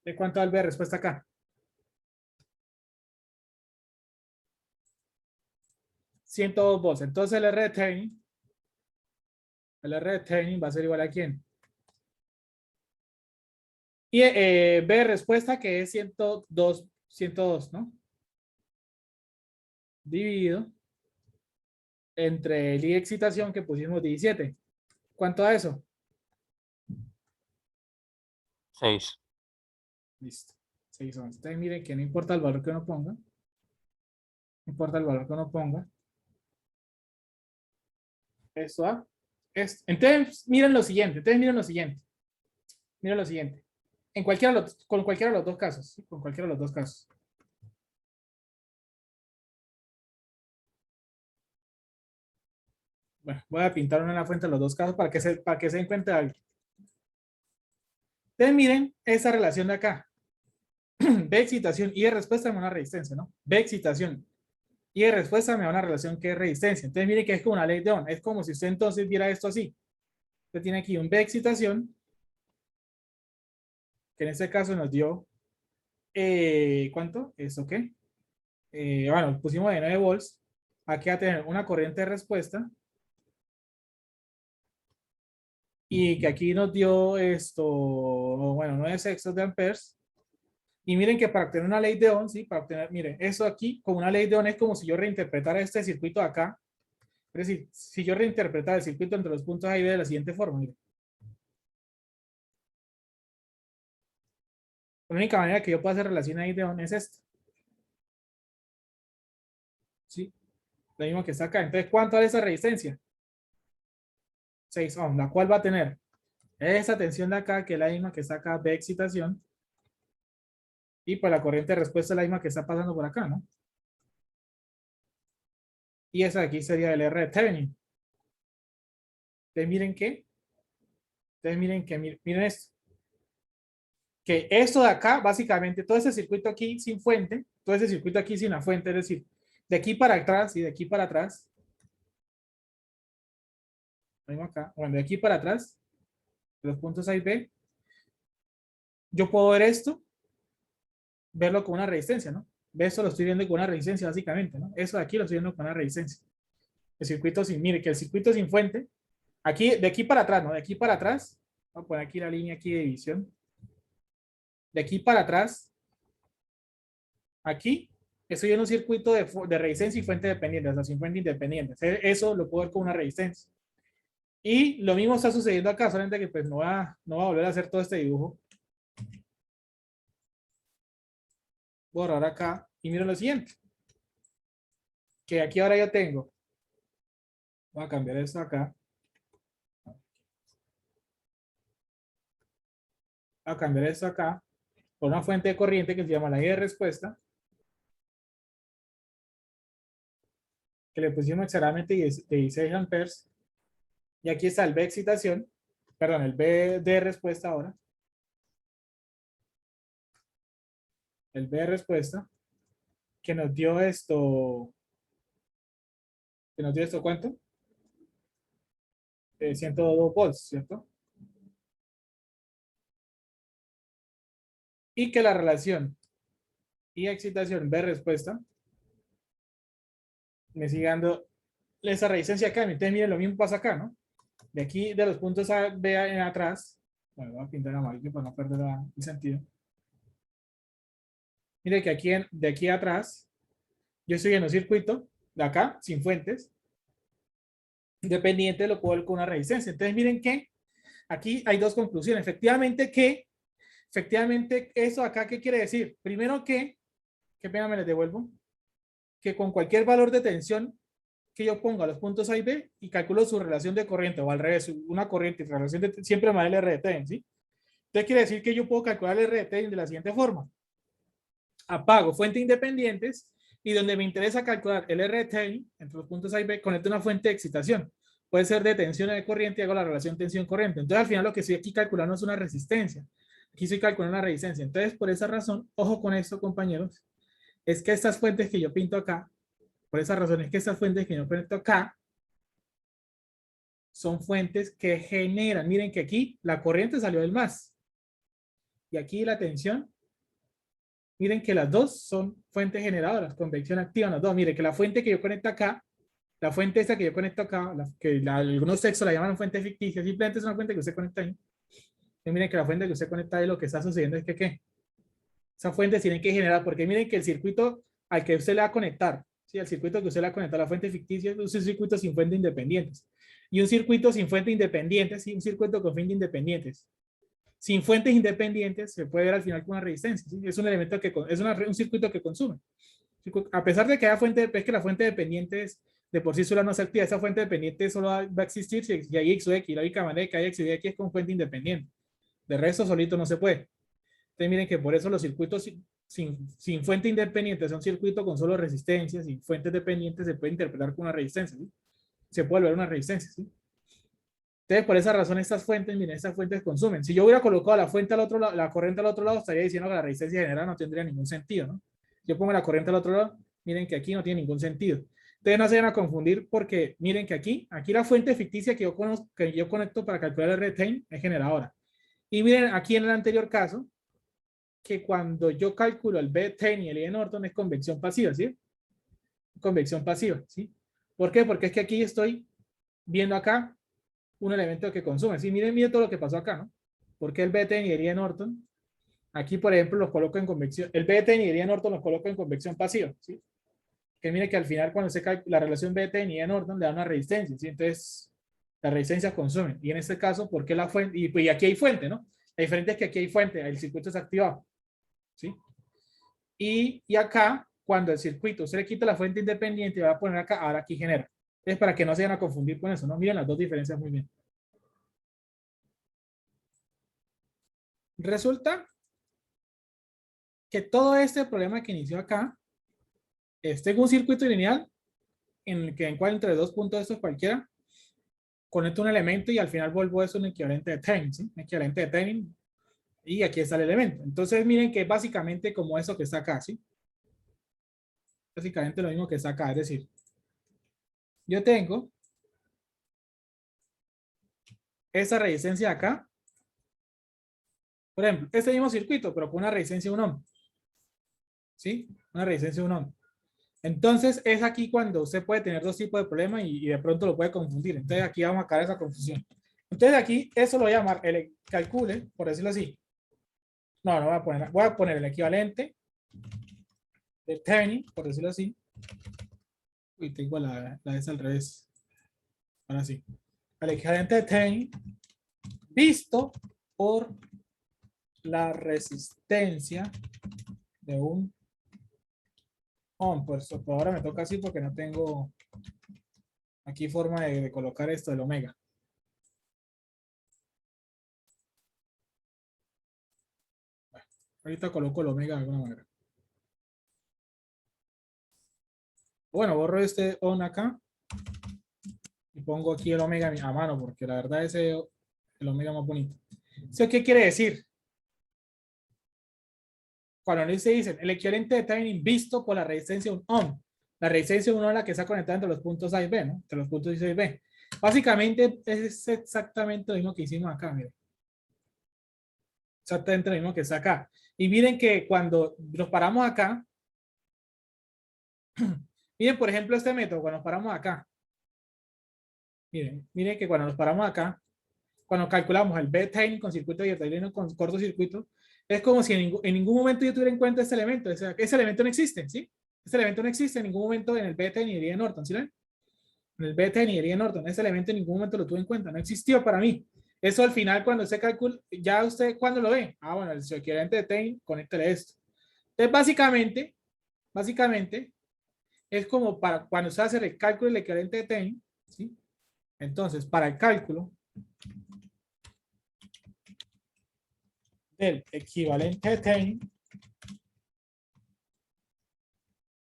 ¿De cuánto da el B de respuesta acá? 102 volts. Entonces, el R de Thevenin va a ser igual a ¿quién? Y B de respuesta que es 102, ¿no? Dividido entre el I de excitación que pusimos 17. ¿Cuánto da eso? 6. Listo. 6 ohms. Entonces, miren que no importa el valor que uno ponga. No importa el valor que uno ponga. Esto da. Entonces, miren lo siguiente. Miren lo siguiente. Con cualquiera de los dos casos. ¿Sí? Con cualquiera de los dos casos. Bueno, voy a pintar una en la fuente de los dos casos para que se den cuenta de algo. Entonces, miren esa relación de acá. B excitación y de respuesta me da una resistencia, ¿no? B excitación y de respuesta me da una relación que es resistencia. Entonces, miren que es como una ley de Ohm. Es como si usted entonces viera esto así. Usted tiene aquí un B excitación, que en este caso nos dio, ¿cuánto? ¿Esto qué? Bueno, pusimos de 9 volts. Aquí va a tener una corriente de respuesta. Y que aquí nos dio esto, bueno, 9 sextos de amperes. Y miren que para obtener una ley de Ohm, ¿sí? Para obtener, miren, eso aquí, como una ley de Ohm, es como si yo reinterpretara este circuito de acá. Es decir, si yo reinterpretara el circuito entre los puntos A y B de la siguiente forma, miren. La única manera que yo puedo hacer relación ahí de Ohm es esta. ¿Sí? Lo mismo que está acá. Entonces, ¿cuánto vale esa resistencia? 6 ohms, la cual va a tener esa tensión de acá, que es la misma que está acá de excitación. Y pues la corriente de respuesta es la misma que está pasando por acá, ¿no? Y esa de aquí sería el R de Thevenin. Entonces, miren qué. Entonces, miren esto. que esto de acá, básicamente, todo ese circuito aquí sin fuente, todo ese circuito aquí sin la fuente, es decir, de aquí para atrás y de aquí para atrás, acá, bueno, de aquí para atrás, los puntos A y B, yo puedo ver esto, verlo con una resistencia, ¿no? Esto lo estoy viendo con una resistencia, básicamente, ¿no? Eso de aquí lo estoy viendo con una resistencia. El circuito sin, mire, que el circuito sin fuente, aquí, de aquí para atrás, ¿no? De aquí para atrás, voy a poner aquí la línea aquí de división. De aquí para atrás, aquí, estoy en un circuito de resistencia y fuente dependiente, o sea, sin fuente independiente. Eso lo puedo ver con una resistencia. Y lo mismo está sucediendo acá, solamente que pues no va a volver a hacer todo este dibujo. Borrar acá y miren lo siguiente. Que aquí ahora yo tengo. Voy a cambiar esto acá. Voy a cambiar esto acá por una fuente de corriente que se llama la I de respuesta. Que le pusimos exageradamente 16 amperes. Y aquí está el B de excitación. Perdón, el B de respuesta ahora. El B de respuesta. Que nos dio esto. Que nos dio esto, ¿cuánto? 102 volts, ¿cierto? Y que la relación y excitación B respuesta me sigue dando esa resistencia acá. Entonces, miren, lo mismo pasa acá, ¿no? De aquí, de los puntos A, B en atrás. Bueno, voy a pintar amarillo para no perder el sentido. Miren que aquí, de aquí atrás, yo estoy en un circuito de acá, sin fuentes. Independiente, lo puedo ver con una resistencia. Entonces, miren que aquí hay dos conclusiones. Efectivamente, eso acá, ¿qué quiere decir? Primero qué pena me les devuelvo, que con cualquier valor de tensión que yo ponga los puntos A y B y calculo su relación de corriente, o al revés, una corriente y relación de siempre más el R de T, ¿sí? Entonces quiere decir que yo puedo calcular el R de T de la siguiente forma. Apago fuentes independientes y donde me interesa calcular el R de T entre los puntos A y B, conecto una fuente de excitación. Puede ser de tensión o de corriente y hago la relación tensión-corriente. Entonces al final lo que estoy aquí calculando es una resistencia. Aquí estoy calculando una resistencia. Entonces por esa razón, ojo con esto, compañeros, es que estas fuentes que yo pinto acá, por esa razón es que estas fuentes que yo pinto acá son fuentes que generan. Miren que aquí la corriente salió del más. Y aquí la tensión. Miren que las dos son fuentes generadoras, convección activa, las dos. Miren que la fuente que yo conecto acá, la fuente esta que yo conecto acá, algunos textos la llaman fuente ficticia, simplemente es una fuente que usted conecta ahí. Y miren que la fuente que usted conecta ahí, lo que está sucediendo es que ¿qué? Esas fuentes tienen que generar, porque miren que el circuito al que usted le va a conectar, ¿sí? El circuito que usted le va a conectar a la fuente ficticia es un circuito sin fuentes independientes. Y un circuito sin fuentes independientes, ¿sí? Un circuito con fuentes independientes. Sin fuentes independientes se puede ver al final con una resistencia, ¿sí? Es un elemento que es un circuito que consume. A pesar de que haya fuente, es que la fuente dependiente es, de por sí sola no se activa, esa fuente dependiente solo va a existir si hay X o X. La única manera de que haya X y X es con fuente independiente. De resto solito no se puede. Entonces miren que por eso los circuitos sin fuente independiente son circuitos con solo resistencias, y fuentes dependientes se puede interpretar con una resistencia, ¿sí? Se puede volver una resistencia, ¿sí? Entonces, por esa razón, estas fuentes, miren, estas fuentes consumen. Si yo hubiera colocado la fuente al otro lado, la corriente al otro lado, estaría diciendo que la resistencia general no tendría ningún sentido, ¿no? Yo pongo la corriente al otro lado, miren que aquí no tiene ningún sentido. Ustedes no se van a confundir porque miren que aquí la fuente ficticia que yo conecto para calcular el retain es generadora. Y miren aquí en el anterior caso, que cuando yo calculo el B10 y el I de Norton es convección pasiva, ¿sí? Convección pasiva, ¿sí? ¿Por qué? Porque es que aquí estoy viendo acá un elemento que consume. Sí, miren todo lo que pasó acá, ¿no? Porque el B10 y el I de Norton, aquí por ejemplo los coloco en convección, el B10 y el I de Norton los coloco en convección pasiva, ¿sí? Que mire que al final cuando se calcula la relación B10 y I de Norton le da una resistencia, ¿sí? Entonces las resistencias consumen. Y en este caso, ¿por qué la fuente? Y aquí hay fuente, ¿no? La diferencia es que aquí hay fuente, el circuito es activado, ¿sí? Y acá, cuando el circuito usted le quita la fuente independiente y va a poner acá, ahora aquí genera. Es para que no se vayan a confundir con eso, ¿no? Miren las dos diferencias muy bien. Resulta que todo este problema que inició acá, tengo un circuito lineal en el que encuentro entre dos puntos de estos cualquiera, conecto un elemento y al final vuelvo eso un equivalente de Thevenin, ¿sí? Un equivalente de Thevenin Y aquí está el elemento. Entonces miren que es básicamente como eso que está acá, ¿sí? Básicamente lo mismo que está acá. Es decir, yo tengo esa resistencia acá. Por ejemplo, este mismo circuito, pero con una resistencia de 1 ohm. ¿Sí? Una resistencia de 1 ohm. Entonces es aquí cuando usted puede tener dos tipos de problemas y de pronto lo puede confundir. Entonces aquí vamos a caer esa confusión. Entonces aquí eso lo voy a llamar el calcule, por decirlo así. No, no voy a poner el equivalente de Thevenin, por decirlo así. Uy, tengo la S al revés. Ahora sí. El equivalente de Thevenin visto por la resistencia de un ohm. Pues por ahora me toca así porque no tengo aquí forma de colocar esto del omega. Ahorita coloco el omega de alguna manera. Bueno, borro este on acá y pongo aquí el omega a mano porque la verdad es el omega más bonito. ¿Eso qué quiere decir? Cuando se dice el equivalente de timing visto por la resistencia de un ohm. La resistencia de un ohm es la que está conectada entre los puntos A y B, ¿no? Entre los puntos A y B. Básicamente es exactamente lo mismo que hicimos acá, miren. Exactamente lo mismo que está acá. Y miren que cuando nos paramos acá, miren por ejemplo este método, cuando nos paramos acá. Miren que cuando nos paramos acá, cuando calculamos el B-timing con circuito abierto y con cortocircuito, es como si en ningún momento yo tuviera en cuenta este elemento. Ese elemento no existe, ¿sí? Ese elemento no existe en ningún momento en el B-timing y de Norton, ¿sí ven? En el B-timing y de Norton, ese elemento en ningún momento lo tuve en cuenta, no existió para mí. Eso al final cuando usted calcula, ya usted cuando lo ve, bueno, el equivalente de timing, conéctele esto. Entonces básicamente, es como para cuando usted hace el cálculo del equivalente de timing, ¿sí? Entonces, para el cálculo del equivalente de timing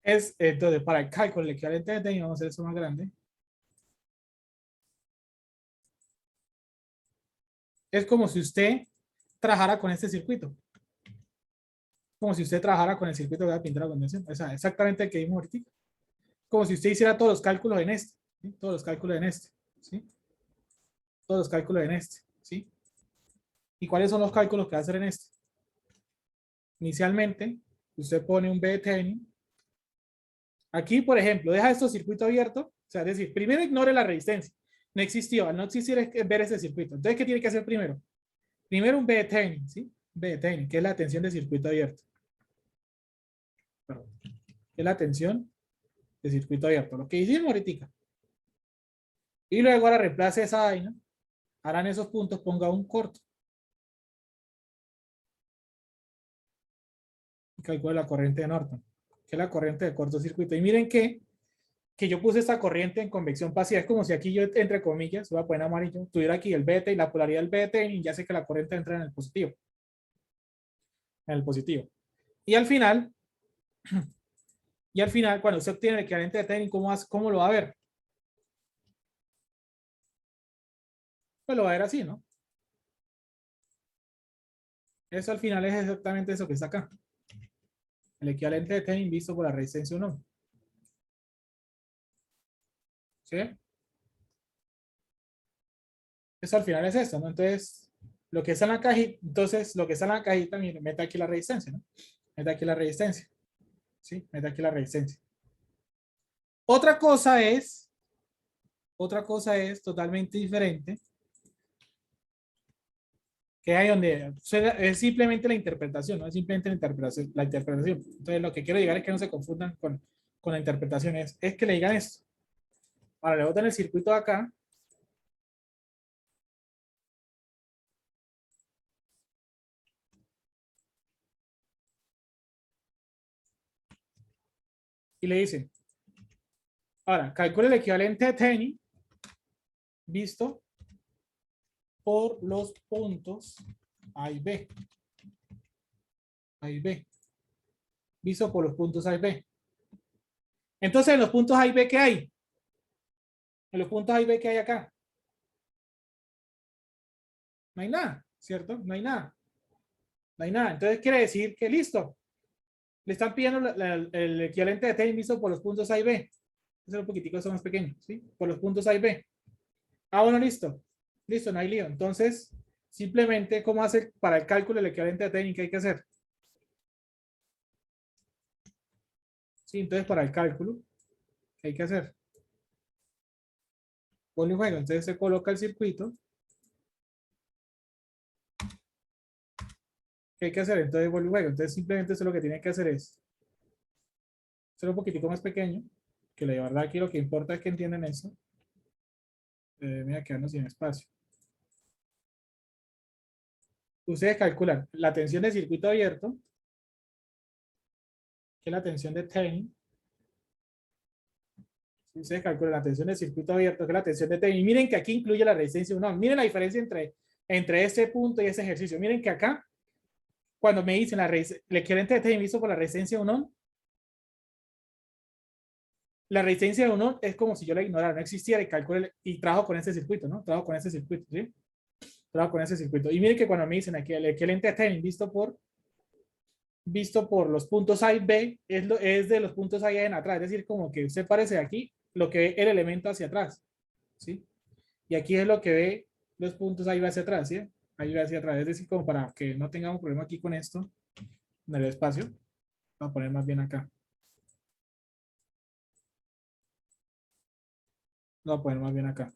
es, entonces, para el cálculo del equivalente de timing, vamos a hacer eso más grande. Es como si usted trabajara con este circuito. Como si usted trabajara con el circuito de la pintura de condensación. O sea, exactamente el que vimos ahorita. Como si usted hiciera todos los cálculos en este. ¿Sí? Todos los cálculos en este. ¿Sí? Todos los cálculos en este. ¿Sí? ¿Y cuáles son los cálculos que va a hacer en este? Inicialmente, usted pone un B de Thevenin. Aquí, por ejemplo, deja este circuito abierto. O sea, es decir, primero ignore la resistencia. No existió. Al no existir es ver ese circuito. Entonces, ¿qué tiene que hacer primero? Primero un B de Thevenin, ¿sí? B de Thevenin, que es la tensión de circuito abierto. Perdón. Que es la tensión de circuito abierto. Lo que hicimos ahorita. Y luego ahora reemplace esa vaina. Ahora en esos puntos ponga un corto. Y calcule la corriente de Norton, que es la corriente de cortocircuito. Y miren que yo puse esta corriente en convección pasiva. Es como si aquí yo, entre comillas, voy a poner amarillo, tuviera aquí el BT y la polaridad del BT y ya sé que la corriente entra en el positivo. En el positivo. Y al final, cuando usted obtiene el equivalente de Thevenin, ¿cómo lo va a ver? Pues lo va a ver así, ¿no? Eso al final es exactamente eso que está acá. El equivalente de Thevenin visto por la resistencia 1. ¿Sí? Eso al final es esto, ¿no? Entonces, lo que está en la cajita, mire, mete aquí la resistencia, ¿no? Mete aquí la resistencia. ¿Sí? Mete aquí la resistencia. Otra cosa es totalmente diferente, que hay donde es simplemente la interpretación, ¿no? Es simplemente la interpretación. Entonces, lo que quiero llegar es que no se confundan con la interpretación. Es que le digan esto. Ahora, le botan el circuito de acá. Y le dicen, ahora, calcule el equivalente de Thevenin visto por los puntos A y B. A y B. Visto por los puntos A y B. Entonces, en los puntos A y B, ¿qué hay? En los puntos A y B, ¿qué hay acá? No hay nada, ¿cierto? No hay nada. No hay nada. Entonces quiere decir que listo. Le están pidiendo el equivalente de T invisto por los puntos A y B. Ese es un poquitico eso más pequeño, ¿sí? Por los puntos A y B. Ah, bueno, listo. Listo, no hay lío. Entonces, simplemente, ¿cómo hace para el cálculo del equivalente de T? ¿Qué hay que hacer? Sí, entonces para el cálculo, ¿qué hay que hacer? Ponle un juego. Entonces se coloca el circuito. ¿Qué hay que hacer? Entonces vuelve juego. Entonces simplemente eso lo que tiene que hacer es ser un poquitico más pequeño, que la verdad aquí lo que importa es que entiendan eso. Mira, quedarnos sin espacio. Ustedes calculan la tensión de circuito abierto, que es la tensión de Thevenin. Ustedes calculan la tensión de circuito abierto, que es la tensión de Thevenin. Y miren que aquí incluye la resistencia 1 ohm. Miren la diferencia entre este punto y ese ejercicio. Miren que acá, cuando me dicen el equivalente de Thevenin visto por la resistencia 1 ohm, la resistencia de 1 ohm es como si yo la ignorara, no existiera y calculo y trabajo con ese circuito, ¿no? Trabajo con ese circuito, ¿sí? Trabajo con ese circuito. Y miren que cuando me dicen aquí el equivalente de Thevenin visto por los puntos A y B, es de los puntos A y B en atrás, es decir, como que usted parece aquí lo que ve el elemento hacia atrás, ¿sí? Y aquí es lo que ve los puntos A y B hacia atrás, ¿sí? Ahí va hacia atrás, es decir, como para que no tengamos problema aquí con esto, en el espacio, voy a poner más bien acá. Lo voy a poner más bien acá.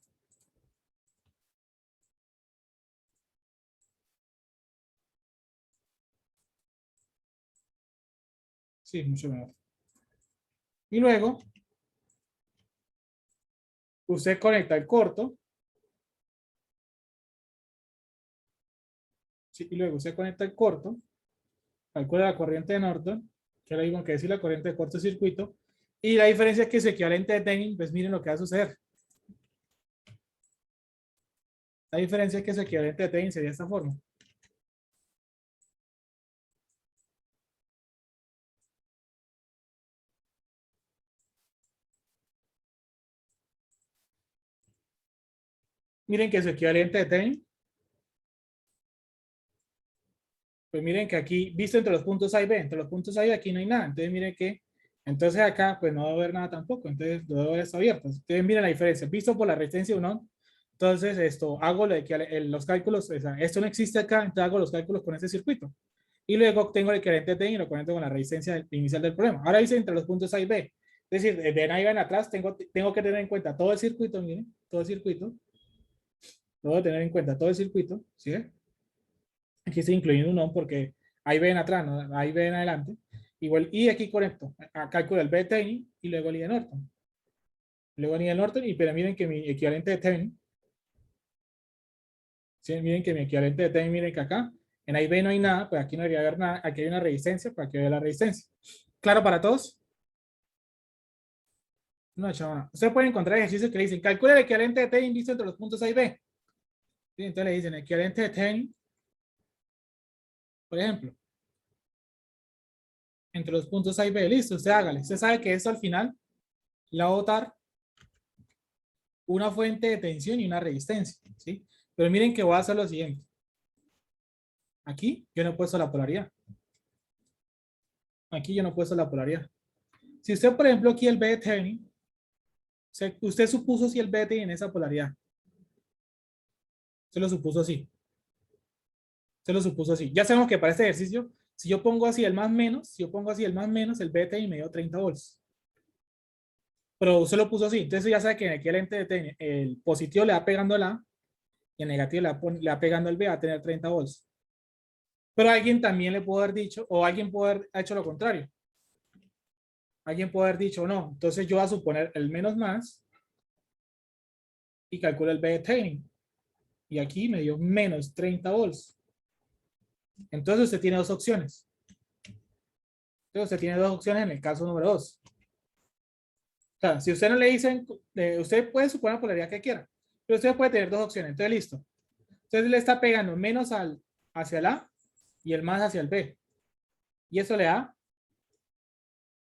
Sí, mucho mejor. Y luego, usted conecta el corto. Sí, y luego usted conecta el corto. Calcula la corriente de Norton, que es lo mismo que decir la corriente de cortocircuito. Y la diferencia es que su equivalente de Thevenin, pues miren lo que va a suceder. La diferencia es que su equivalente de Thevenin sería de esta forma. Miren que su equivalente de Thevenin, pues miren que aquí, visto entre los puntos A y B, entre los puntos A y B aquí no hay nada. Entonces miren que, entonces acá pues no va a haber nada tampoco. Entonces no debe haber esto abierto. Entonces miren la diferencia. Visto por la resistencia 1 ohm, entonces esto, hago los cálculos, o sea, esto no existe acá, entonces hago los cálculos con este circuito. Y luego obtengo el equivalente de Thevenin y lo conecto con la resistencia inicial del problema. Ahora dice entre los puntos A y B. Es decir, de ahí en atrás tengo que tener en cuenta todo el circuito, miren, todo el circuito. Debo tener en cuenta todo el circuito, ¿sí? Aquí estoy incluyendo un ohm porque ahí ven atrás, ¿no? Ahí ven adelante. Igual, y aquí conecto, calculo el B de Thevenin y luego el I de Norton. Luego el I de Norton, y pero miren que mi equivalente de Thevenin, ¿sí? Miren que mi equivalente de Thevenin, miren que acá, en ahí no hay nada, pues aquí no debería haber nada, aquí hay una resistencia, pues aquí hay la resistencia. ¿Claro para todos? No, chaval. Ustedes pueden encontrar ejercicios que le dicen, calcula el equivalente de Thevenin visto entre los puntos A y B. ¿Sí? Entonces le dicen, equivalente de Thevenin, por ejemplo, entre los puntos A y B. Listo, usted hágale. Usted sabe que esto al final la va a botar una fuente de tensión y una resistencia, ¿sí? Pero miren que voy a hacer lo siguiente. Aquí yo no he puesto la polaridad. Aquí yo no he puesto la polaridad. Si usted, por ejemplo, aquí el B de Thevenin, usted supuso si el B de Thevenin en esa polaridad. Se lo supuso así. Se lo supuso así. Ya sabemos que para este ejercicio, si yo pongo así el más menos, si yo pongo así el más menos, el B de Thevenin me dio 30 volts. Pero usted lo puso así. Entonces ya sabe que en el ente de Thevenin, el positivo le va pegando el A y el negativo le va pegando el B, va a tener 30 volts. Pero alguien también le puede haber dicho, o alguien puede haber hecho lo contrario. Alguien puede haber dicho, no, entonces yo voy a suponer el menos más y calculo el B de Thevenin. Y aquí me dio menos 30 volts. Entonces usted tiene dos opciones. Entonces usted tiene dos opciones en el caso número 2. O sea, si usted no le dicen, usted puede suponer la polaridad que quiera, pero usted puede tener dos opciones. Entonces, listo. Entonces le está pegando menos hacia el A y el más hacia el B. Y eso le da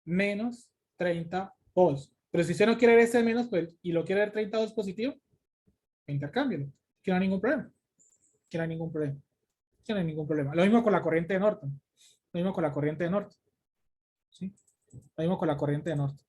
menos 30 volts. Pero si usted no quiere ver ese menos pues, y lo quiere ver 30 volts positivo, intercámbialo. Que no hay ningún problema. Que no hay ningún problema. Sí, no hay ningún problema. Lo mismo con la corriente de Norton. Lo mismo con la corriente de Norton. ¿Sí? Lo mismo con la corriente de Norton.